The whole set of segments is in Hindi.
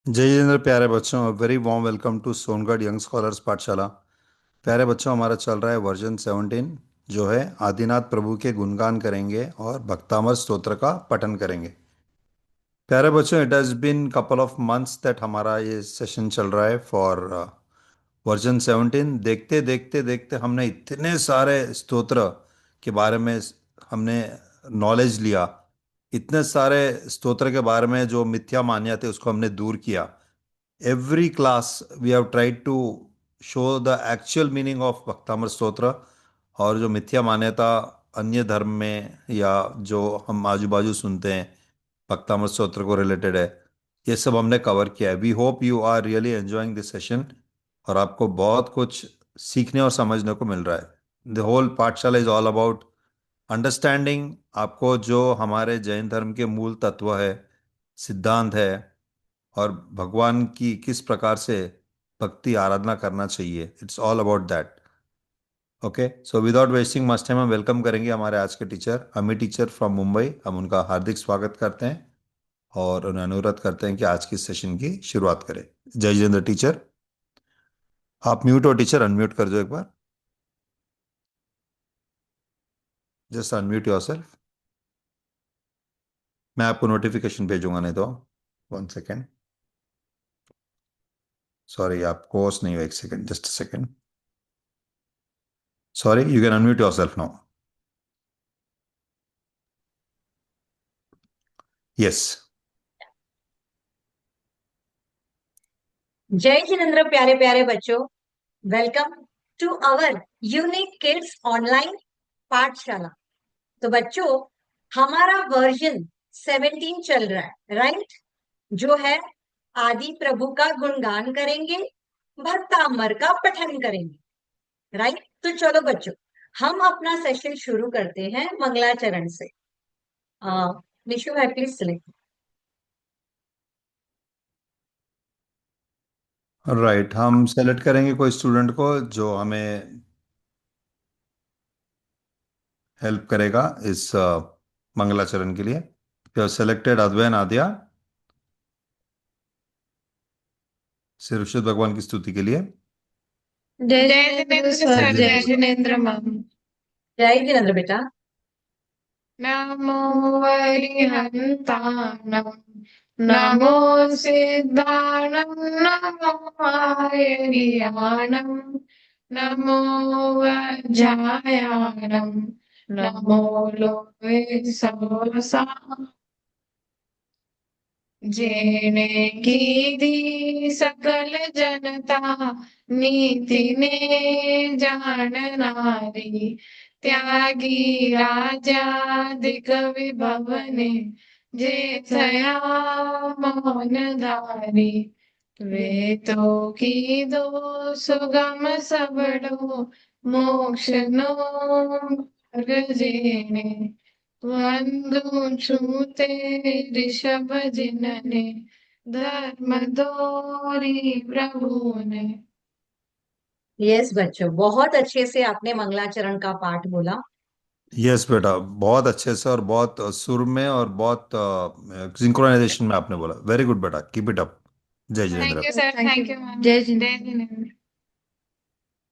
जय जितेंद्र। प्यारे बच्चों, very warm welcome to Songadh young scholars Pathshala. प्यारे बच्चों, हमारा चल रहा है वर्जन 17, जो है आदिनाथ प्रभु के गुणगान करेंगे और भक्तामर स्तोत्र का पठन करेंगे। प्यारे बच्चों, it has been couple of months that हमारा ये सेशन चल रहा है फॉर वर्जन 17। देखते देखते देखते हमने इतने सारे स्तोत्र के बारे में हमने नॉलेज लिया। इतने सारे स्तोत्र के बारे में जो मिथ्या मान्यता थे उसको हमने दूर किया। every class we have tried to show the actual meaning of भक्तामृत स्तोत्र। और जो मिथ्या मान्यता अन्य धर्म में या जो हम आजू बाजू सुनते हैं भक्तामृत स्तोत्र को रिलेटेड है, ये सब हमने कवर किया है। We hope you are really enjoying this session और आपको बहुत कुछ सीखने और समझने को मिल रहा है। द होल पाठशाला इज ऑल अबाउट अंडरस्टैंडिंग आपको जो हमारे जैन धर्म के मूल तत्व है, सिद्धांत है, और भगवान की किस प्रकार से भक्ति आराधना करना चाहिए। It's all about that. Okay, so without wasting much time हम वेलकम करेंगे हमारे आज के टीचर अमी टीचर फ्रॉम मुंबई। हम उनका हार्दिक स्वागत करते हैं और उन्हें अनुरोध करते हैं कि आज की सेशन की शुरुआत करें। जय जितेंद्र टीचर, आप म्यूट हो टीचर, अनम्यूट कर दो एक बार। Just unmute yourself. मैं आपको नोटिफिकेशन भेजूंगा नहीं तो। वन सेकेंड, सॉरी, आप कोर्स नहीं हो। एक second, just a second. Sorry, you can unmute yourself now. Yes. जय जिनेन्द्र। प्यारे प्यारे बच्चों, welcome to our unique kids online pathshala. तो बच्चों, हमारा वर्जन 17 चल रहा है, राइट? जो है आदि प्रभु का गुणगान करेंगे, भक्तामर का पठन करेंगे, राइट? तो चलो बच्चों, हम अपना सेशन शुरू करते हैं मंगलाचरण से। निशु है, प्लीज सिलेक्ट। राइट, हम सेलेक्ट करेंगे कोई स्टूडेंट को जो हमें हेल्प करेगा इस मंगलाचरण के लिए। यू सेलेक्टेड अद्वैन आद्या श्री ऋषभ भगवान की स्तुति के लिए। जय जिनेन्द्र सर, जय जिनेन्द्र मैम। जय जिनेन्द्र बेटा। नमो वरिहंताणं, नमो सिद्धाणं, नमो आर्याणं, नमो वज्रायाणं, नमो लोके सहसा। जेने कीधी सकल जनता, नीति ने जान नारी। त्यागी राजा दिक विभव ने, जे थया मौन धारी। वे तो की दो सुगम सबड़ो, मोक्ष नो मार्ग जेने। वंदु छूते ऋषभ जिनने, धर्म दोरी प्रभु ने। यस बच्चों, बहुत अच्छे से आपने मंगलाचरण का पाठ बोला। यस बेटा, बहुत अच्छे से और बहुत सुर में और बहुत सिंक्रोनाइजेशन में आपने बोला। वेरी गुड बेटा, कीप इट अप। जय thank Jitendra. You sir, thank you ma'am. जय जिनेन्द्र।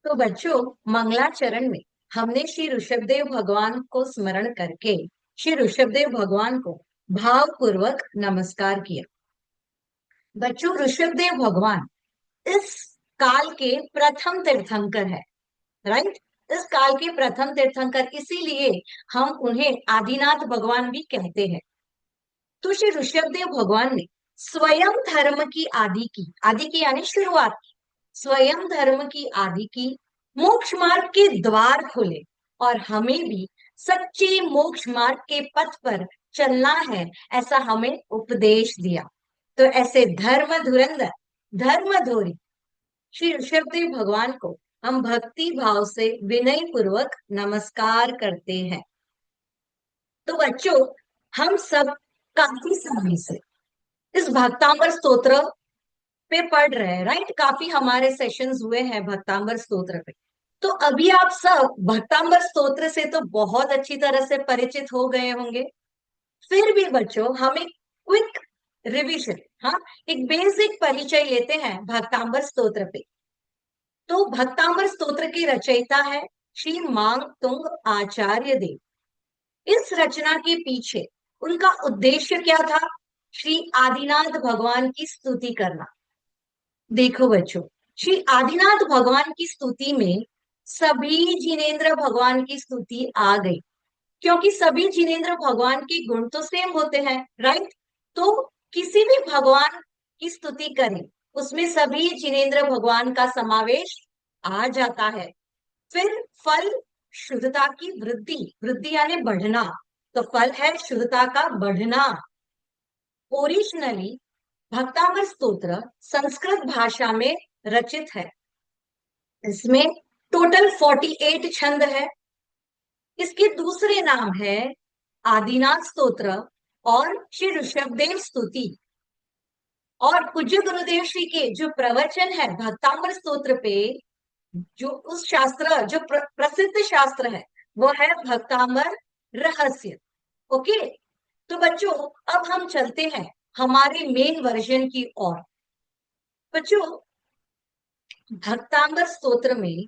तो बच्चों, मंगलाचरण में हमने श्री ऋषभदेव भगवान को स्मरण करके श्री ऋषभदेव भगवान को भावपूर्वक नमस्कार किया। बच्चों, ऋषभदेव भगवान इस काल के प्रथम तीर्थंकर है, राइट? इस काल के प्रथम तीर्थंकर, इसीलिए हम उन्हें आदिनाथ भगवान भी कहते हैं। तो श्री ऋषभदेव भगवान ने स्वयं धर्म की आदि की यानी शुरुआत की, स्वयं धर्म की आदि की, मोक्ष मार्ग के द्वार खोले और हमें भी सच्चे मोक्ष मार्ग के पथ पर चलना है, ऐसा हमें उपदेश दिया। तो ऐसे धर्म धुरंधर, धर्म धोरी श्री ऋषभदेव भगवान को हम भक्ति भाव से विनय पूर्वक नमस्कार करते हैं। तो बच्चों, हम सब काफी समय से इस भक्तांबर स्तोत्र पे पढ़ रहे हैं, राइट? काफी हमारे सेशंस हुए हैं भक्तांबर स्तोत्र पे। तो अभी आप सब भक्तांबर स्तोत्र से तो बहुत अच्छी तरह से परिचित हो गए होंगे। फिर भी बच्चों, हम एक क्विक रिवीजन, हाँ, एक बेसिक परिचय लेते हैं भक्तांबर स्तोत्र पे। तो भक्तांबर स्तोत्र के रचयिता है श्री मांगतुंग आचार्य देव। इस रचना के पीछे उनका उद्देश्य क्या था? श्री आदिनाथ भगवान की स्तुति करना। देखो बच्चों, श्री आदिनाथ भगवान की स्तुति में सभी जिनेंद्र भगवान की स्तुति आ गई, क्योंकि सभी जिनेंद्र भगवान के गुण तो सेम होते हैं, राइट? तो किसी भी भगवान की स्तुति करें, उसमें सभी जिनेंद्र भगवान का समावेश आ जाता है। फिर फल शुद्धता की वृद्धि, वृद्धि यानी बढ़ना, तो फल है शुद्धता का बढ़ना। ओरिजिनली भक्तांबर स्तोत्र संस्कृत भाषा में रचित है। इसमें टोटल 48 छंद है। इसके दूसरे नाम है आदिनाथ स्तोत्र और श्री ऋषभदेव स्तुति। और पूज्य गुरुदेव श्री के जो प्रवचन है भक्तांबर स्तोत्र पे, जो उस शास्त्र, जो प्रसिद्ध शास्त्र है, वो है भक्तांबर रहस्य। ओके, तो बच्चों अब हम चलते हैं हमारे मेन वर्जन की ओर। बच्चों, भक्तांबर स्तोत्र में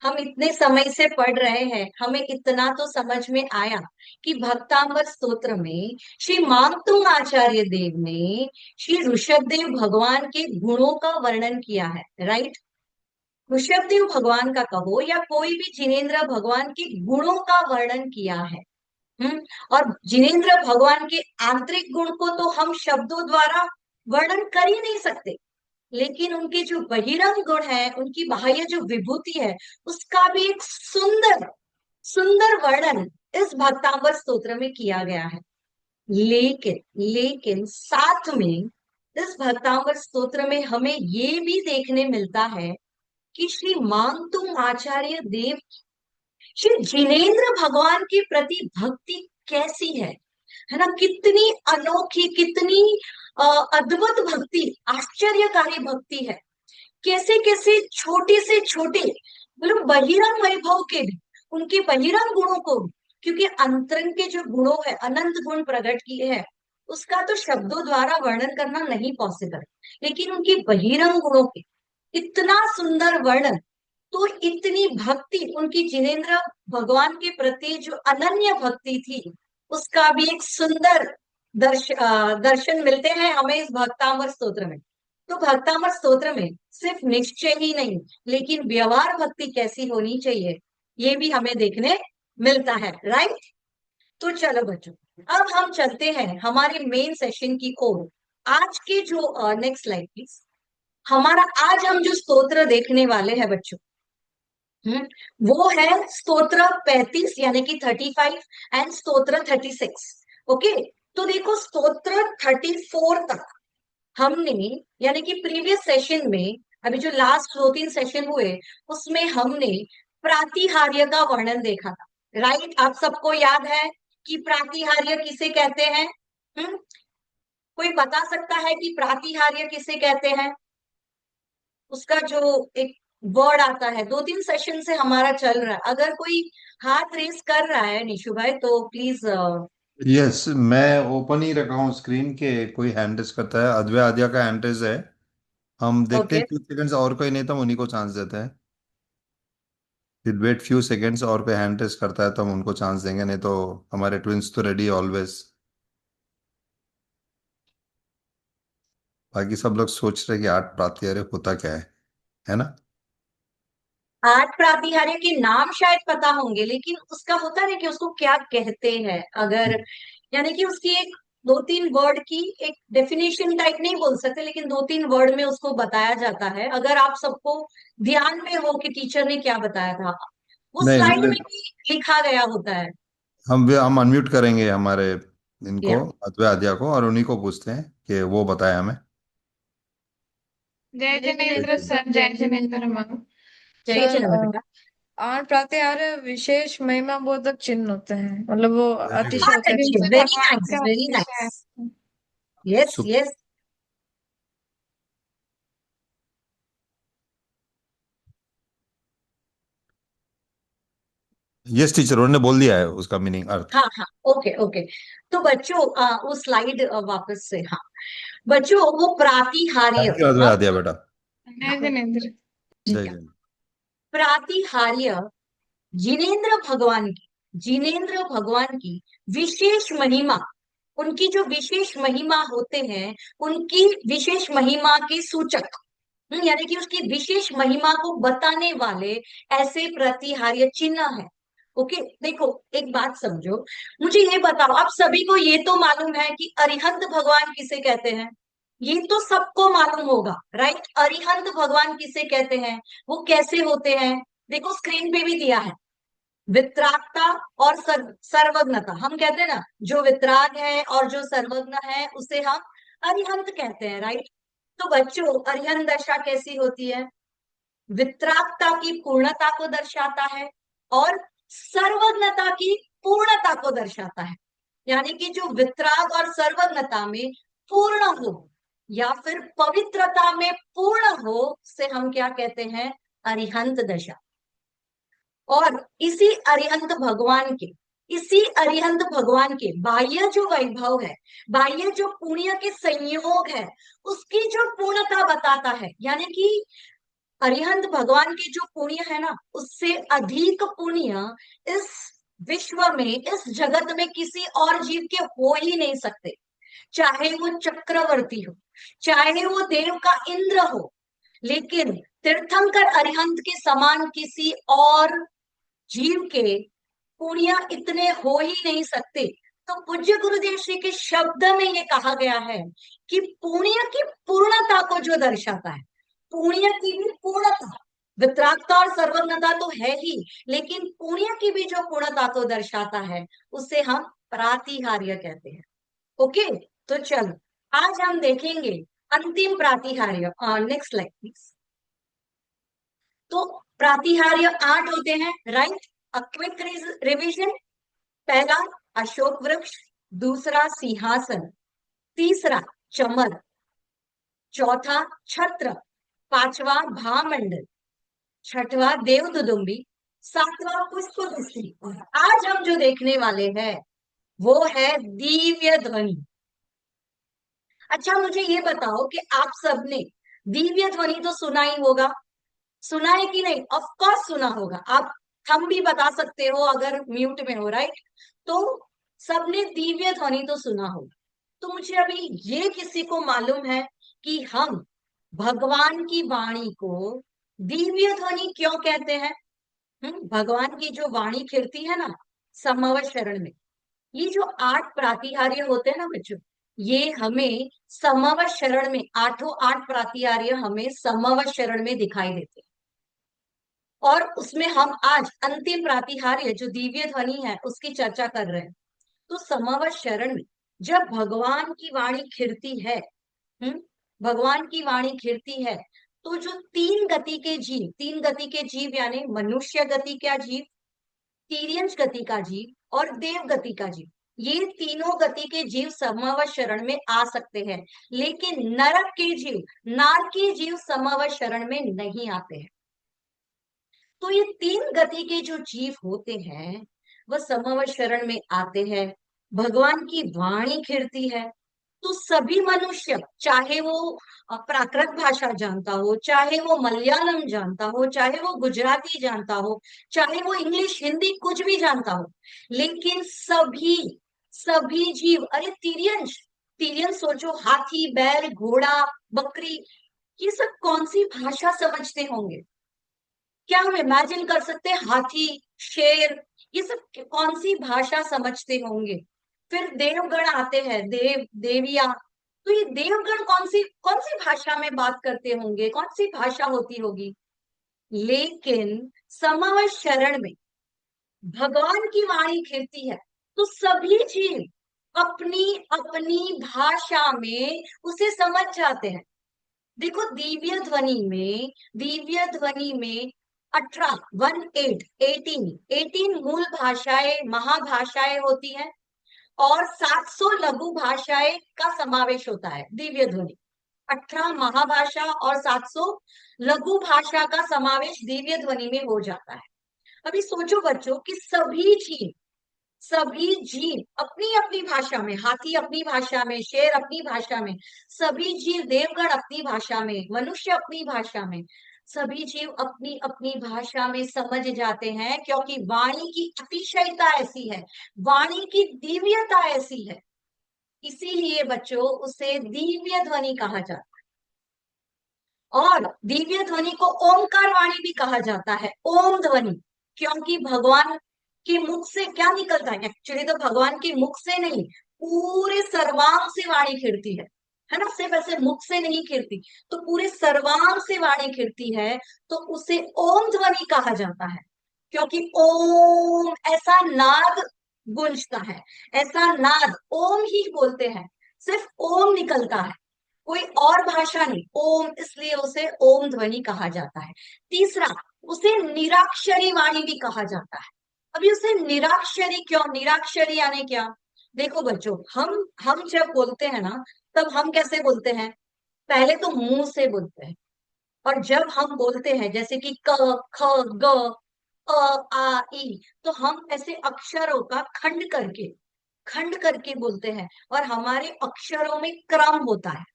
हम इतने समय से पढ़ रहे हैं, हमें इतना तो समझ में आया कि भक्तांबर स्तोत्र में श्री मांगतुंग आचार्य देव ने श्री ऋषभदेव भगवान के गुणों का वर्णन किया है, राइट? ऋषभदेव भगवान का कहो या कोई भी जिनेंद्र भगवान के गुणों का वर्णन किया है। हम्म। और जिनेंद्र भगवान के आंतरिक गुण को तो हम शब्दों द्वारा वर्णन कर ही नहीं सकते, लेकिन उनके जो बहिरंग गुण है, उनकी बाह्य जो विभूति है, उसका भी एक सुंदर सुंदर वर्णन इस भक्तांबर स्तोत्र में किया गया है। लेकिन लेकिन साथ में इस भक्तांबर स्तोत्र में हमें ये भी देखने मिलता है कि श्री मांगतुंग आचार्य देव श्री जिनेंद्र भगवान के प्रति भक्ति कैसी है ना? कितनी अनोखी, कितनी अद्भुत भक्ति, आश्चर्यकारी भक्ति है। कैसे कैसे छोटे से छोटे, मतलब बहिरंग वैभव के भी, उनके बहिरंग गुणों को भी, क्योंकि अंतरंग के जो गुणों है, अनंत गुण प्रकट किए हैं, उसका तो शब्दों द्वारा वर्णन करना नहीं पॉसिबल, लेकिन उनकी बहिरंग गुणों के इतना सुंदर वर्णन, तो इतनी भक्ति उनकी जिनेंद्र भगवान के प्रति जो अनन्य भक्ति थी, उसका भी एक सुंदर दर्शन मिलते हैं हमें इस भक्तांबर स्तोत्र में। तो भक्तांबर स्तोत्र में सिर्फ निश्चय ही नहीं, लेकिन व्यवहार भक्ति कैसी होनी चाहिए, ये भी हमें देखने मिलता है, राइट? तो चलो बच्चों, अब हम चलते हैं हमारे मेन सेशन की ओर। आज के जो नेक्स्ट स्लाइड प्लीज। हमारा आज हम जो स्तोत्र देखने वाले हैं बच्चों, वो है स्तोत्र 35 यानी कि 35 एंड स्तोत्र 36। ओके, तो देखो स्तोत्र 34 तक हमने, यानी कि प्रीवियस सेशन में, अभी जो लास्ट 2-3 सेशन हुए, उसमें हमने प्रातिहार्य का वर्णन देखा था, राइट? आप सबको याद है कि प्रातिहार्य किसे कहते हैं? हम्म, कोई बता सकता है कि प्रातिहार्य किसे कहते हैं? उसका जो एक वर्ड आता है, 2-3 सेशन से हमारा चल रहा है, अगर कोई हाथ रेस कर रहा है निशु भाई तो प्लीज। यस, मैं ओपन ही रखा हूँ स्क्रीन के, कोई हैंड रेज करता है, अद्वै आद्या का हैंड रेज है। हम देखते ओके, हैं कुछ सेकंड्स, और कोई नहीं तो हम उन्हीं को चांस देते हैं। फिर वेट फ्यू सेकंड्स, और कोई हैंड रेज करता है तो हम उनको चांस देंगे, नहीं तो हमारे ट्विंस तो रेडी ऑलवेज। बाकी सब लोग सोच रहे कि आठ प्रात्यार्य होता क्या है ना? 8 प्रातिहार्य के नाम शायद पता होंगे, लेकिन उसका होता है कि उसको क्या कहते हैं, अगर यानी कि उसकी एक 2-3 वर्ड की एक डेफिनेशन टाइप नहीं बोल सकते, लेकिन 2-3 वर्ड में उसको बताया जाता है। अगर आप सबको ध्यान में हो कि टीचर ने क्या बताया था, वो नहीं, स्लाइड में भी लिखा गया होता है। हम अनम्यूट करेंगे हमारे इनको, या अद्वै आद्या को, और उन्हीं को पूछते हैं कि वो बताए हमें। जय जिनेन्द्र सर, जय जिनेन्द्र मैम। जय सर, जगन्नाथ बेटा। और प्रत्याहार विशेष महिमा बोधक चिन्ह होते हैं, मतलब वो वेरी अतिशय गुड। होते बहुत हैं, अच्छे, जिनसे वेरी भगवान नाइस, का वेरी अतिशय। Nice. Yes yes. Yes teacher, उन्होंने बोल दिया है उसका मीनिंग, अर्थ। हाँ हाँ, ओके ओके। तो बच्चों वो स्लाइड वापस से, हाँ बच्चों वो प्रातिहार्य, थैंक यू हम, आ दिया बेटा। जय जिनेन्द्र। जय ठीक है। जय। प्रातिहार्य जिनेन्द्र भगवान की, जिनेन्द्र भगवान की विशेष महिमा, उनकी जो विशेष महिमा होते हैं, उनकी विशेष महिमा के सूचक, यानी कि उसकी विशेष महिमा को बताने वाले ऐसे प्रतिहार्य चिन्ह है। ओके, देखो एक बात समझो, मुझे ये बताओ, आप सभी को ये तो मालूम है कि अरिहंत भगवान किसे कहते हैं? ये तो सबको मालूम होगा, राइट? अरिहंत भगवान किसे कहते हैं, वो कैसे होते हैं? देखो स्क्रीन पे भी दिया है, वितरागता और सर्वज्ञता। हम कहते हैं ना, जो वितराग है और जो सर्वज्ञ है उसे हम अरिहंत कहते हैं, राइट? तो बच्चों अरिहंत दशा कैसी होती है? वितरागता की पूर्णता को दर्शाता है और सर्वज्ञता की पूर्णता को दर्शाता है। यानी कि जो वितराग और सर्वज्ञता में पूर्ण हो या फिर पवित्रता में पूर्ण हो, से हम क्या कहते हैं? अरिहंत दशा। और इसी अरिहंत भगवान के बाह्य जो वैभव है, बाह्य जो पुण्य के संयोग है, उसकी जो पूर्णता बताता है। यानी कि अरिहंत भगवान के जो पुण्य है ना, उससे अधिक पुण्य इस विश्व में, इस जगत में किसी और जीव के हो ही नहीं सकते। चाहे वो चक्रवर्ती हो, चाहे वो देव का इंद्र हो, लेकिन तीर्थंकर अरिहंत के समान किसी और जीव के पुण्य इतने हो ही नहीं सकते। तो पूज्य गुरुदेव श्री के शब्द में ये कहा गया है कि पुण्य की पूर्णता को जो दर्शाता है, पुण्य की भी पूर्णता, वितरागता और सर्वज्ञता तो है ही, लेकिन पुण्य की भी जो पूर्णता को दर्शाता है, उसे हम प्रातिहार्य कहते हैं। ओके, तो चलो आज हम देखेंगे अंतिम प्रातिहार्य। Next slide please. तो प्रातिहार्य 8 होते हैं, राइट? A quick revision. पहला अशोक वृक्ष, दूसरा सिंहासन, तीसरा चमर, चौथा छत्र, पांचवा भामंडल, छठवा देवदुदुम्बी, सातवां पुष्पवृष्टि, और आज हम जो देखने वाले हैं वो है दिव्य ध्वनि। अच्छा मुझे ये बताओ कि आप सबने दिव्य ध्वनि तो सुना ही होगा, सुना है कि नहीं? ऑफ कोर्स सुना होगा। आप हम भी बता सकते हो अगर म्यूट में हो, राइट? तो सबने दिव्य ध्वनि तो सुना होगा। तो मुझे अभी ये किसी को मालूम है कि हम भगवान की वाणी को दिव्य ध्वनि क्यों कहते हैं? भगवान की जो वाणी खिलती है ना समवत शरण में, ये जो 8 प्रातिहार्य होते हैं ना बच्चों, ये हमें समवत शरण में, 8 प्रातिहार्य हमें समवत शरण में दिखाई देते हैं। और उसमें हम आज अंतिम प्रातिहार्य जो दिव्य ध्वनि है उसकी चर्चा कर रहे हैं। तो समवत शरण में जब भगवान की वाणी खिलती है, हम्म भगवान की वाणी खिलती है, तो जो 3 गति के जीव यानी मनुष्य गति का जीव, तिर्यंश गति का जीव और देव गति का जीव, ये तीनों गति के जीव समवत शरण में आ सकते हैं। लेकिन नरक के जीव, नारकीय जीव समवत शरण में नहीं आते हैं। तो ये 3 गति के जो जीव होते हैं वह समवत शरण में आते हैं, भगवान की वाणी खिलती है। तो सभी मनुष्य, चाहे वो प्राकृत भाषा जानता हो, चाहे वो मलयालम जानता हो, चाहे वो गुजराती जानता हो, चाहे वो इंग्लिश हिंदी कुछ भी जानता हो, लेकिन सभी सभी जीव, अरे तिर्यंश, तिर्यंश सोचो, हाथी, बैल, घोड़ा, बकरी, ये सब कौन सी भाषा समझते होंगे? क्या हम इमेजिन कर सकते हैं? हाथी, शेर, ये सब कौन सी भाषा समझते होंगे? फिर देवगण आते हैं, देव देविया, तो ये देवगण कौन सी भाषा में बात करते होंगे? कौन सी भाषा होती होगी? लेकिन समवत शरण में भगवान की वाणी खिलती है, तो सभी जीव अपनी अपनी भाषा में उसे समझ जाते हैं। देखो दिव्य ध्वनि में 18 मूल भाषाएं, महाभाषाएं होती हैं और 700 लघु भाषाएं का समावेश होता है दिव्य ध्वनि। 18 महाभाषा और 700 लघु भाषा का समावेश दिव्य ध्वनि में हो जाता है। अभी सोचो बच्चों कि सभी जीव अपनी अपनी भाषा में, हाथी अपनी भाषा में, शेर अपनी भाषा में, सभी जीव, देवगण अपनी भाषा में, मनुष्य अपनी भाषा में, सभी जीव अपनी अपनी भाषा में समझ जाते हैं, क्योंकि वाणी की अतिशयता ऐसी है, वाणी की दिव्यता ऐसी है। इसीलिए बच्चों उसे दिव्य ध्वनि कहा जाता है। और दिव्य ध्वनि को ओमकार वाणी भी कहा जाता है, ओम ध्वनि। क्योंकि भगवान के मुख से क्या निकलता है, एक्चुअली तो भगवान के मुख से नहीं, पूरे सर्वांग से वाणी खिड़ती है ना, सिर्फ ऐसे मुख से नहीं खिड़ती, तो पूरे सर्वांग से वाणी खिड़ती है, तो उसे ओम ध्वनि कहा जाता है। क्योंकि ओम ऐसा नाद गूंजता है, ऐसा नाद ओम ही बोलते हैं, सिर्फ ओम निकलता है, कोई और भाषा नहीं, ओम, इसलिए उसे ओम ध्वनि कहा जाता है। तीसरा, उसे निराक्षरी वाणी भी कहा जाता है। अभी उसे निराक्षरी क्यों, निराक्षरी यानी क्या? देखो बच्चों, हम जब बोलते हैं ना, तब हम कैसे बोलते हैं? पहले तो मुंह से बोलते हैं, और जब हम बोलते हैं जैसे कि क, ख, ग, अ, आ, ई, तो हम ऐसे अक्षरों का खंड करके बोलते हैं, और हमारे अक्षरों में क्रम होता है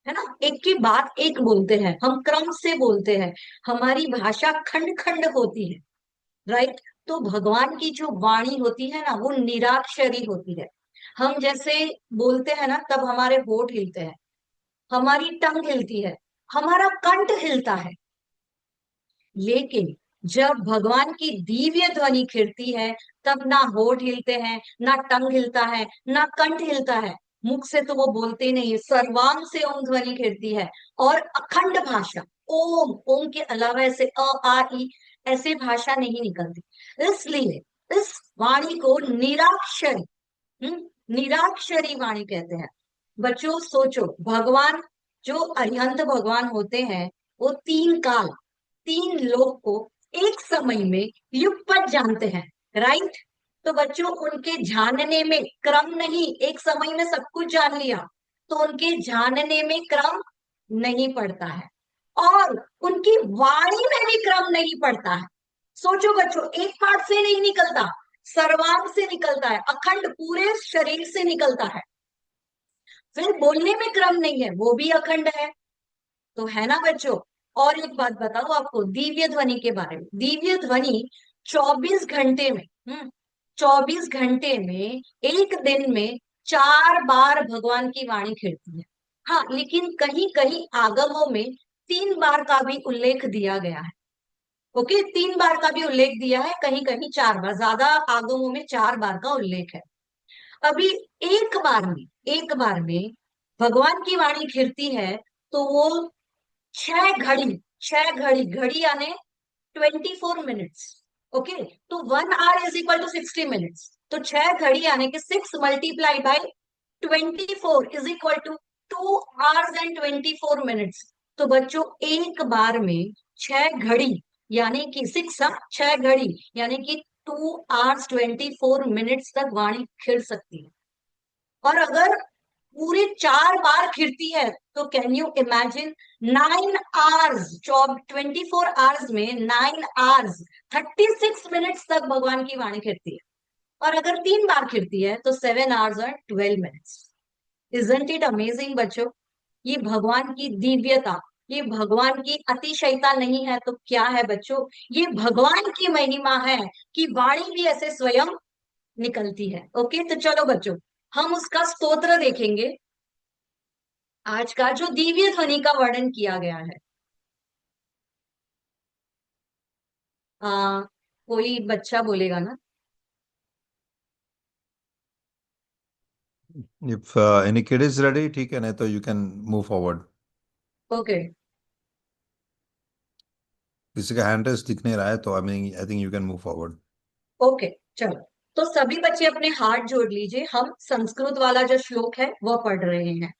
ना, एक की बात एक बोलते हैं, हम क्रम से बोलते हैं, हमारी भाषा खंड खंड होती है, राइट। तो भगवान की जो वाणी होती है ना, वो निराक्षरी होती है। हम जैसे बोलते हैं ना, तब हमारे होठ हिलते हैं, हमारी टंग हिलती है, हमारा कंठ हिलता है। लेकिन जब भगवान की दिव्य ध्वनि खिड़ती है, तब ना होठ हिलते हैं, ना टंग हिलता है, ना कंठ हिलता है। मुख से तो वो बोलते नहीं है, सर्वांग से ओम ध्वनि खिड़ती है, और अखंड भाषा, ओम, ओम के अलावा ऐसे अ, आ, ई, ऐसे भाषा नहीं निकलती। इसलिए इस वाणी को निराक्षरी, निराक्षरी वाणी कहते हैं। बच्चों सोचो, भगवान, जो अरिहंत भगवान होते हैं, वो तीन काल, तीन लोक को एक समय में युगपत जानते हैं, राइट। तो बच्चों उनके जानने में क्रम नहीं, एक समय में सब कुछ जान लिया, तो उनके जानने में क्रम नहीं पड़ता है, और उनकी वाणी में भी क्रम नहीं पड़ता है। सोचो बच्चों, एक पार्ट से नहीं निकलता, सर्वांग से निकलता है, अखंड पूरे शरीर से निकलता है। फिर बोलने में क्रम नहीं है, वो भी अखंड है, तो है ना बच्चों। और एक बात बताओ आपको दिव्य ध्वनि के बारे में, दिव्य ध्वनि 24 घंटे में, 24 घंटे में, एक दिन में 4 बार भगवान की वाणी खिड़ती है। हाँ, लेकिन कहीं कहीं आगमों में 3 बार का भी उल्लेख दिया गया है। ओके, 3 बार का भी उल्लेख दिया है, कहीं कहीं 4 बार, ज्यादा आगमों में 4 बार का उल्लेख है। अभी एक बार में भगवान की वाणी खिड़ती है, तो वो 6 घड़ी, 6 घड़ी, घड़ी यानी 24 मिनट्स। ओके, तो 1 hour is equal to 60 minutes, तो 6 घड़ी यानी कि 6 multiply by 24 is equal to 2 hours and 24 minutes. तो बच्चों एक बार में 6 घड़ी यानी कि 6 घड़ी यानी कि 2 आवर्स 24 मिनट्स तक वाणी खिड़ सकती है। और अगर पूरे 4 बार खिड़ती है, तो can you imagine, 9 hours, 24 hours में 9 आवर्स 36 मिनट्स तक भगवान की वाणी खिड़ती है। और अगर 3 बार खिड़ती है, तो 7 आवर्स और 12 मिनट्स। इजंट इट अमेजिंग बच्चों? ये भगवान की दिव्यता, ये भगवान की अतिशयता नहीं है तो क्या है बच्चों? ये भगवान की महिमा है, कि वाणी भी ऐसे स्वयं निकलती है। ओके, तो चलो बच्चों, हम उसका स्तोत्र देखेंगे, आज का जो दिव्य ध्वनि का वर्णन किया गया है। कोई बच्चा बोलेगा ना? If any kid is ready, ठीक है, नहीं तो you can move forward. Okay, किसी का हैंड रेस दिख नहीं रहा है, तो I think you can move forward. Okay, चलो। तो सभी बच्चे अपने हाथ जोड़ लीजिए, हम संस्कृत वाला जो श्लोक है वह पढ़ रहे हैं।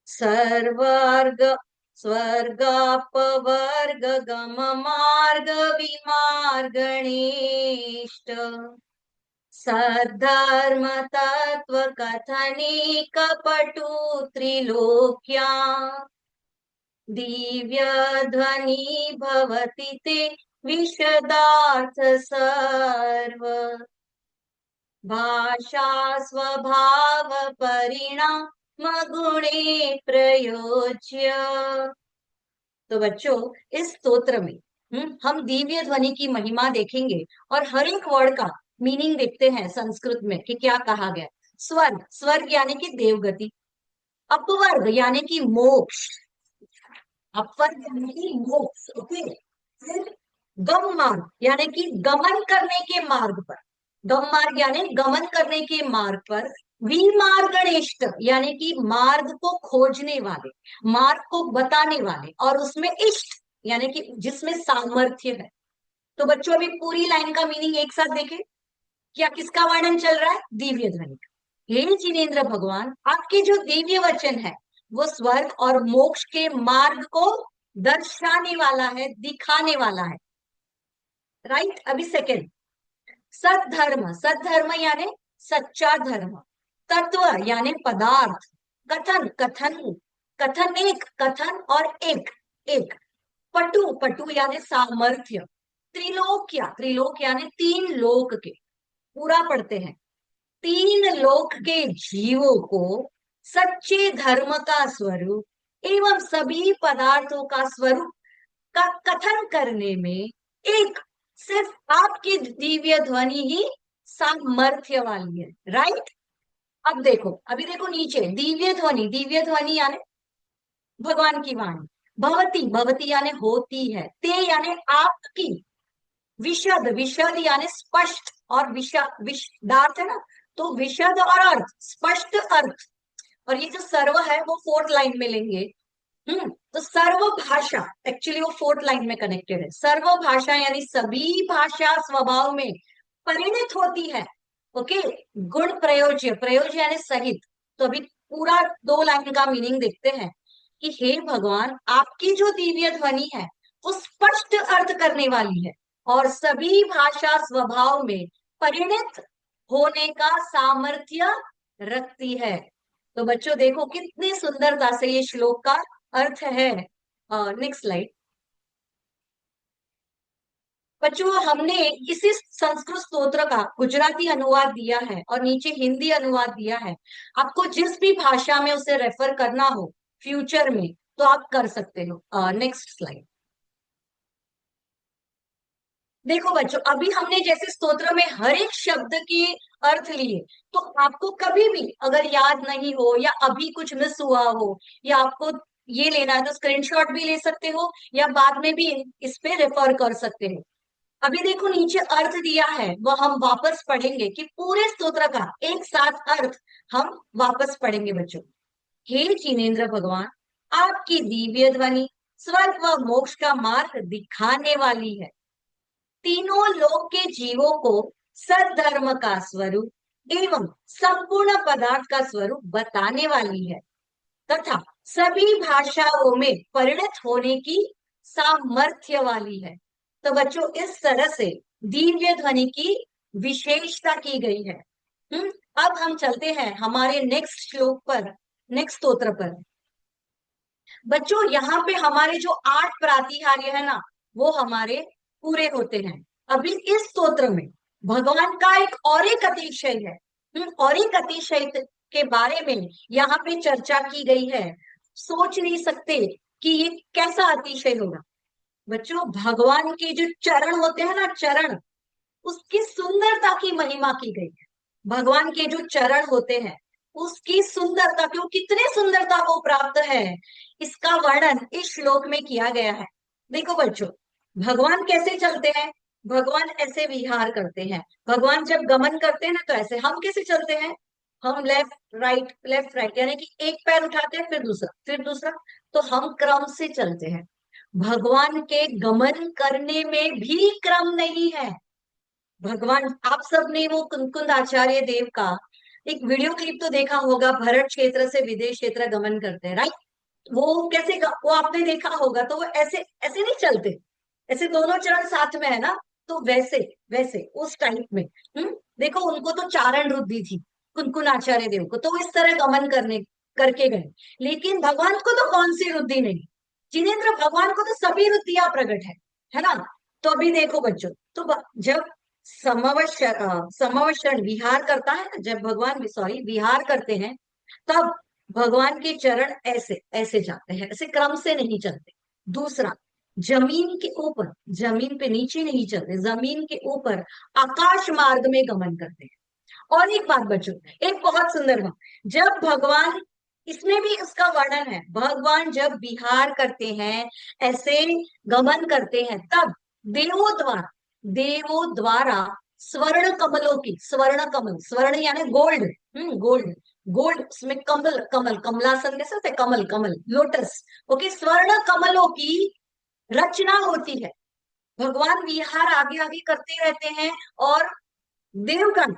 सर्वर्ग स्वर्गापवर्ग गम मार्ग विमार्गणेष्ट सद्धर्म तत्व कथने कपटु त्रिलोक्या दिव्य ध्वनि भवति ते विशदार्थ सर्व भाषा स्वभाव परिणाम गुणे प्रयोज्य। तो बच्चों इस स्तोत्र में हम दिव्य ध्वनि की महिमा देखेंगे और हर एक वर्ड का मीनिंग देखते हैं संस्कृत में कि क्या कहा गया। स्वर्ग, स्वर्ग यानी कि देवगति। अपवर्ग यानी कि मोक्ष, अपवर्ग यानी कि मोक्ष, ओके। फिर गम मार्ग यानी कि गमन करने के मार्ग पर, गम मार्ग यानी गमन करने के मार्ग पर। विमार्गणेष्ट यानी कि मार्ग को खोजने वाले, मार्ग को बताने वाले, और उसमें इष्ट यानी कि जिसमें सामर्थ्य है। तो बच्चों अभी पूरी लाइन का मीनिंग एक साथ देखें। क्या किसका वर्णन चल रहा है? दिव्य ध्वनि का। हे जिनेन्द्र भगवान, आपके जो दिव्य वचन है वो स्वर्ग और मोक्ष के मार्ग को दर्शाने वाला है, दिखाने वाला है। राइट। अभी सेकंड, सद्धर्म, सद्धर्म यानी सच्चा धर्म। तत्व यानी पदार्थ। कथन, कथन, कथन एक, कथन और एक, एक। पटु, पटु यानी सामर्थ्य। त्रिलोक्या, त्रिलोक यानी तीन लोक के, पूरा पढ़ते हैं। तीन लोक के जीवों को सच्चे धर्म का स्वरूप एवं सभी पदार्थों का स्वरूप का कथन करने में एक सिर्फ आपकी दिव्य ध्वनि ही सामर्थ्य वाली है। राइट। अब देखो, अभी देखो नीचे, दिव्य ध्वनि, दिव्य ध्वनि यानी भगवान की वाणी। भवती, भवती यानी होती है। ते यानी आपकी। विशद, विशद यानी स्पष्ट, और विशदार्थ है ना, तो विशद और अर्थ, स्पष्ट अर्थ। और ये जो सर्व है वो फोर्थ लाइन में लेंगे। तो सर्व भाषा एक्चुअली वो फोर्थ लाइन में कनेक्टेड है। सर्व भाषा यानी सभी भाषा स्वभाव में परिणित होती है। ओके। गुण प्रयोज्य, प्रयोज्य यानी सहित। तो अभी पूरा दो लाइन का मीनिंग देखते हैं कि हे भगवान, आपकी जो दिव्य ध्वनि है वो स्पष्ट अर्थ करने वाली है और सभी भाषा स्वभाव में परिणित होने का सामर्थ्य रखती है। तो बच्चों देखो कितनी सुंदरता से ये श्लोक का अर्थ है। Next slide. बच्चों हमने इसी संस्कृत स्तोत्र का गुजराती अनुवाद दिया है और नीचे हिंदी अनुवाद दिया है। आपको जिस भी भाषा में उसे रेफर करना हो फ्यूचर में तो आप कर सकते हो। Next slide. देखो बच्चों, अभी हमने जैसे स्तोत्र में हर एक शब्द के अर्थ लिए, तो आपको कभी भी अगर याद नहीं हो या अभी कुछ मिस हुआ हो या आपको ये लेना है तो स्क्रीनशॉट भी ले सकते हो या बाद में भी इस पे रेफर कर सकते हो। अभी देखो नीचे अर्थ दिया है, वो हम वापस पढ़ेंगे कि पूरे स्तोत्र का एक साथ अर्थ हम वापस पढ़ेंगे बच्चों। हे जिनेन्द्र भगवान, आपकी दिव्य ध्वनि स्वर्ग व मोक्ष का मार्ग दिखाने वाली है। तीनों लोक के जीवों को सद्धर्म का स्वरूप एवं संपूर्ण पदार्थ का स्वरूप बताने वाली है तथा सभी भाषाओं में परिणत होने की सामर्थ्य वाली है। तो बच्चों इस तरह से दिव्य ध्वनि की विशेषता की गई है। अब हम चलते हैं हमारे नेक्स्ट श्लोक पर, नेक्स्ट स्तोत्र पर। बच्चों यहाँ पे हमारे जो 8 प्रातिहार्य है ना वो हमारे पूरे होते हैं। अभी इस स्तोत्र में भगवान का एक अतिशय है। और एक अतिशय के बारे में यहाँ पे चर्चा की गई है। सोच नहीं सकते कि ये कैसा अतिशय होगा। बच्चों भगवान के जो चरण होते हैं ना, चरण, उसकी सुंदरता की महिमा की गई है। भगवान के जो चरण होते हैं उसकी सुंदरता, क्यों कितने सुंदरता को प्राप्त है, इसका वर्णन इस श्लोक में किया गया है। देखो बच्चों, भगवान कैसे चलते हैं? भगवान ऐसे विहार करते हैं। भगवान जब गमन करते हैं ना तो ऐसे। हम कैसे चलते हैं? हम लेफ्ट राइट यानी कि एक पैर उठाते हैं फिर दूसरा। तो हम क्रम से चलते हैं। भगवान के गमन करने में भी क्रम नहीं है। भगवान, आप सबने वो कुंकुंद आचार्य देव का एक वीडियो क्लिप तो देखा होगा, भरत क्षेत्र से विदेश क्षेत्र गमन करते हैं, राइट? वो कैसे वो आपने देखा होगा। तो वो ऐसे ऐसे नहीं चलते, ऐसे दोनों चरण साथ में है ना, तो वैसे वैसे उस टाइप में। देखो उनको तो चारण रुद्धि थी कुंकुन आचार्य देव को, तो वो इस तरह गमन करने करके गए। लेकिन भगवान को तो कौन सी रुद्धि नहीं। जिनेन्द्र भगवान को तो सभी रुद्धियां प्रकट है ना। तो अभी देखो बच्चों, तो जब समवशरण विहार करता है ना, जब भगवान सॉरी विहार करते हैं, तब भगवान के चरण ऐसे ऐसे जाते हैं, ऐसे क्रम से नहीं चलते। दूसरा, जमीन के ऊपर, जमीन पे नीचे नहीं चलते, जमीन के ऊपर आकाश मार्ग में गमन करते हैं। और एक बात बच्चों, एक बहुत सुंदर बात, जब भगवान, इसमें भी उसका वर्णन है, भगवान जब विहार करते हैं, ऐसे गमन करते हैं, तब देवों द्वारा स्वर्ण कमलों की, स्वर्ण कमल, स्वर्ण यानी गोल्ड, गोल्ड, गोल्ड, उसमें कमल, कमल, कमलासन कैसे होते हैं? कमल, कमल, लोटस, ओके, स्वर्ण कमलों की रचना होती है। भगवान विहार आगे आगे करते रहते हैं, और देवगण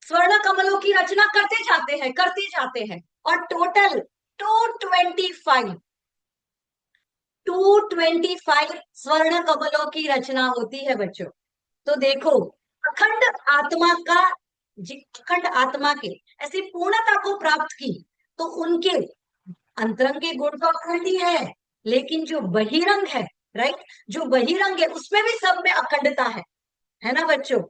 स्वर्ण कमलों की रचना करते जाते हैं, करते जाते हैं, और टोटल 225 225 स्वर्ण कमलों की रचना होती है बच्चों। तो देखो, अखंड आत्मा का, अखंड आत्मा के ऐसी पूर्णता को प्राप्त की, तो उनके अंतरंग के गुण तो अखंड ही है, लेकिन जो बहिरंग है, राइट, जो बहिरंग है उसमें भी सब में अखंडता है ना बच्चों?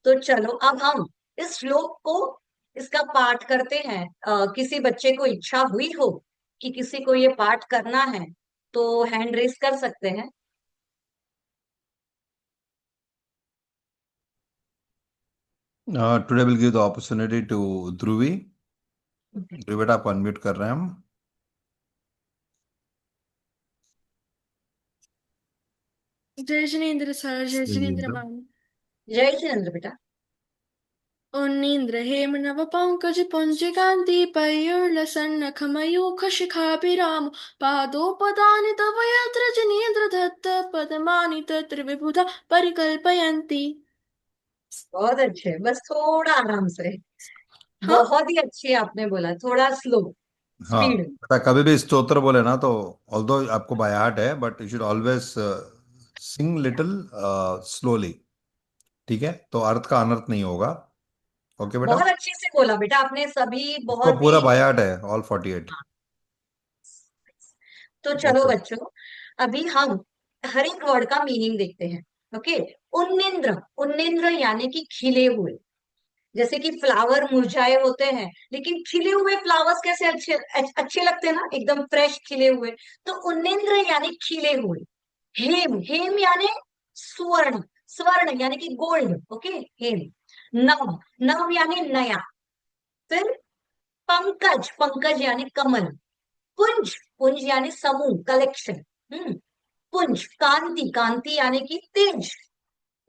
तो चलो अब हम इस श्लोक को, इसका पाठ करते हैं। किसी बच्चे को इच्छा हुई हो कि किसी को ये पाठ करना है, तो हैंड रेस कर सकते हैं। Today will give the opportunity to Dhruvi. Dhruvi बेटा, आपको अनम्यूट कर रहे हैं हम। जय जिनेन्द्र सर, जय जिनेन्द्र जिनेन्द्र। मैम। जय जिनेन्द्र बेटा। उन्नीन्द्र हेम नव पंकज पुंज कांति पयोर्लसन्न खमयूख शिखाभिराम पादोपदानि तव यत्र जिनेन्द्र दत्त पदमानि तत्र विबुधा परिकल्पयन्ति। बहुत अच्छे, बस थोड़ा आराम से। हाँ बहुत ही अच्छे आपने बोला, थोड़ा स्लो हाँ स्पीड। बेटा, कभी भी स्तोत्र बोले ना तो ऑल्दो आपको बाय हार्ट है, but you should always sing little slowly. ठीक है, तो अर्थ का अनर्थ नहीं होगा। ओके बेटा। बहुत अच्छे से बोला बेटा आपने, सभी इसको बहुत पूरा ही। बाय हार्ट है, ऑल 48। तो चलो ओके। बच्चों, अभी हम हर एक वर्ड का मीनिंग देखते हैं। ओके, उन्निंद्र, उन्निंद्र यानी कि खिले हुए, जैसे कि फ्लावर मुरझाए होते हैं, लेकिन खिले हुए फ्लावर्स कैसे अच्छे अच्छे लगते हैं ना, एकदम फ्रेश खिले हुए। तो उन्निंद्र यानी खिले हुए। हेम, हेम यानी स्वर्ण, स्वर्ण यानी कि गोल्ड, ओके, हेम। नव, नव यानी नया। फिर पंकज, पंकज यानी कमल। पुंज, पुंज यानी समूह, कलेक्शन। पुंज, कांति, कांति यानी कि तेज।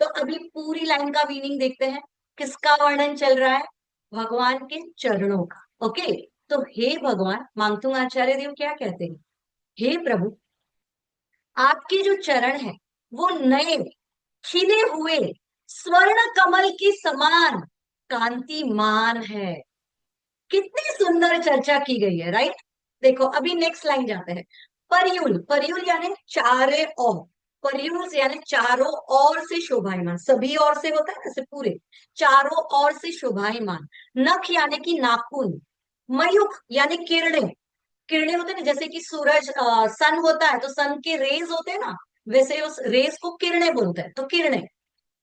तो अभी पूरी लाइन का मीनिंग देखते हैं, किसका वर्णन चल रहा है? भगवान के चरणों का। ओके, तो हे भगवान, मांगतुंग आचार्य देव क्या कहते हैं? हे प्रभु, आपके जो चरण है वो नए, खिले हुए स्वर्ण कमल की समान कांतिमान है। कितनी सुंदर चर्चा की गई है, राइट? देखो अभी नेक्स्ट लाइन जाते हैं। परयुल, परयुल यानी चारे ओर, परयुल यानी चारों ओर से शोभायमान, सभी ओर से होता है ना, ऐसे पूरे चारों ओर से शोभायमान। नख यानी कि नाखून। मयूख यानी किरणें, किरणें होते हैं ना, जैसे कि सूरज, सन होता है तो सन के रेज होते हैं ना, वैसे उस रेज को किरणें बोलते हैं, तो किरणें।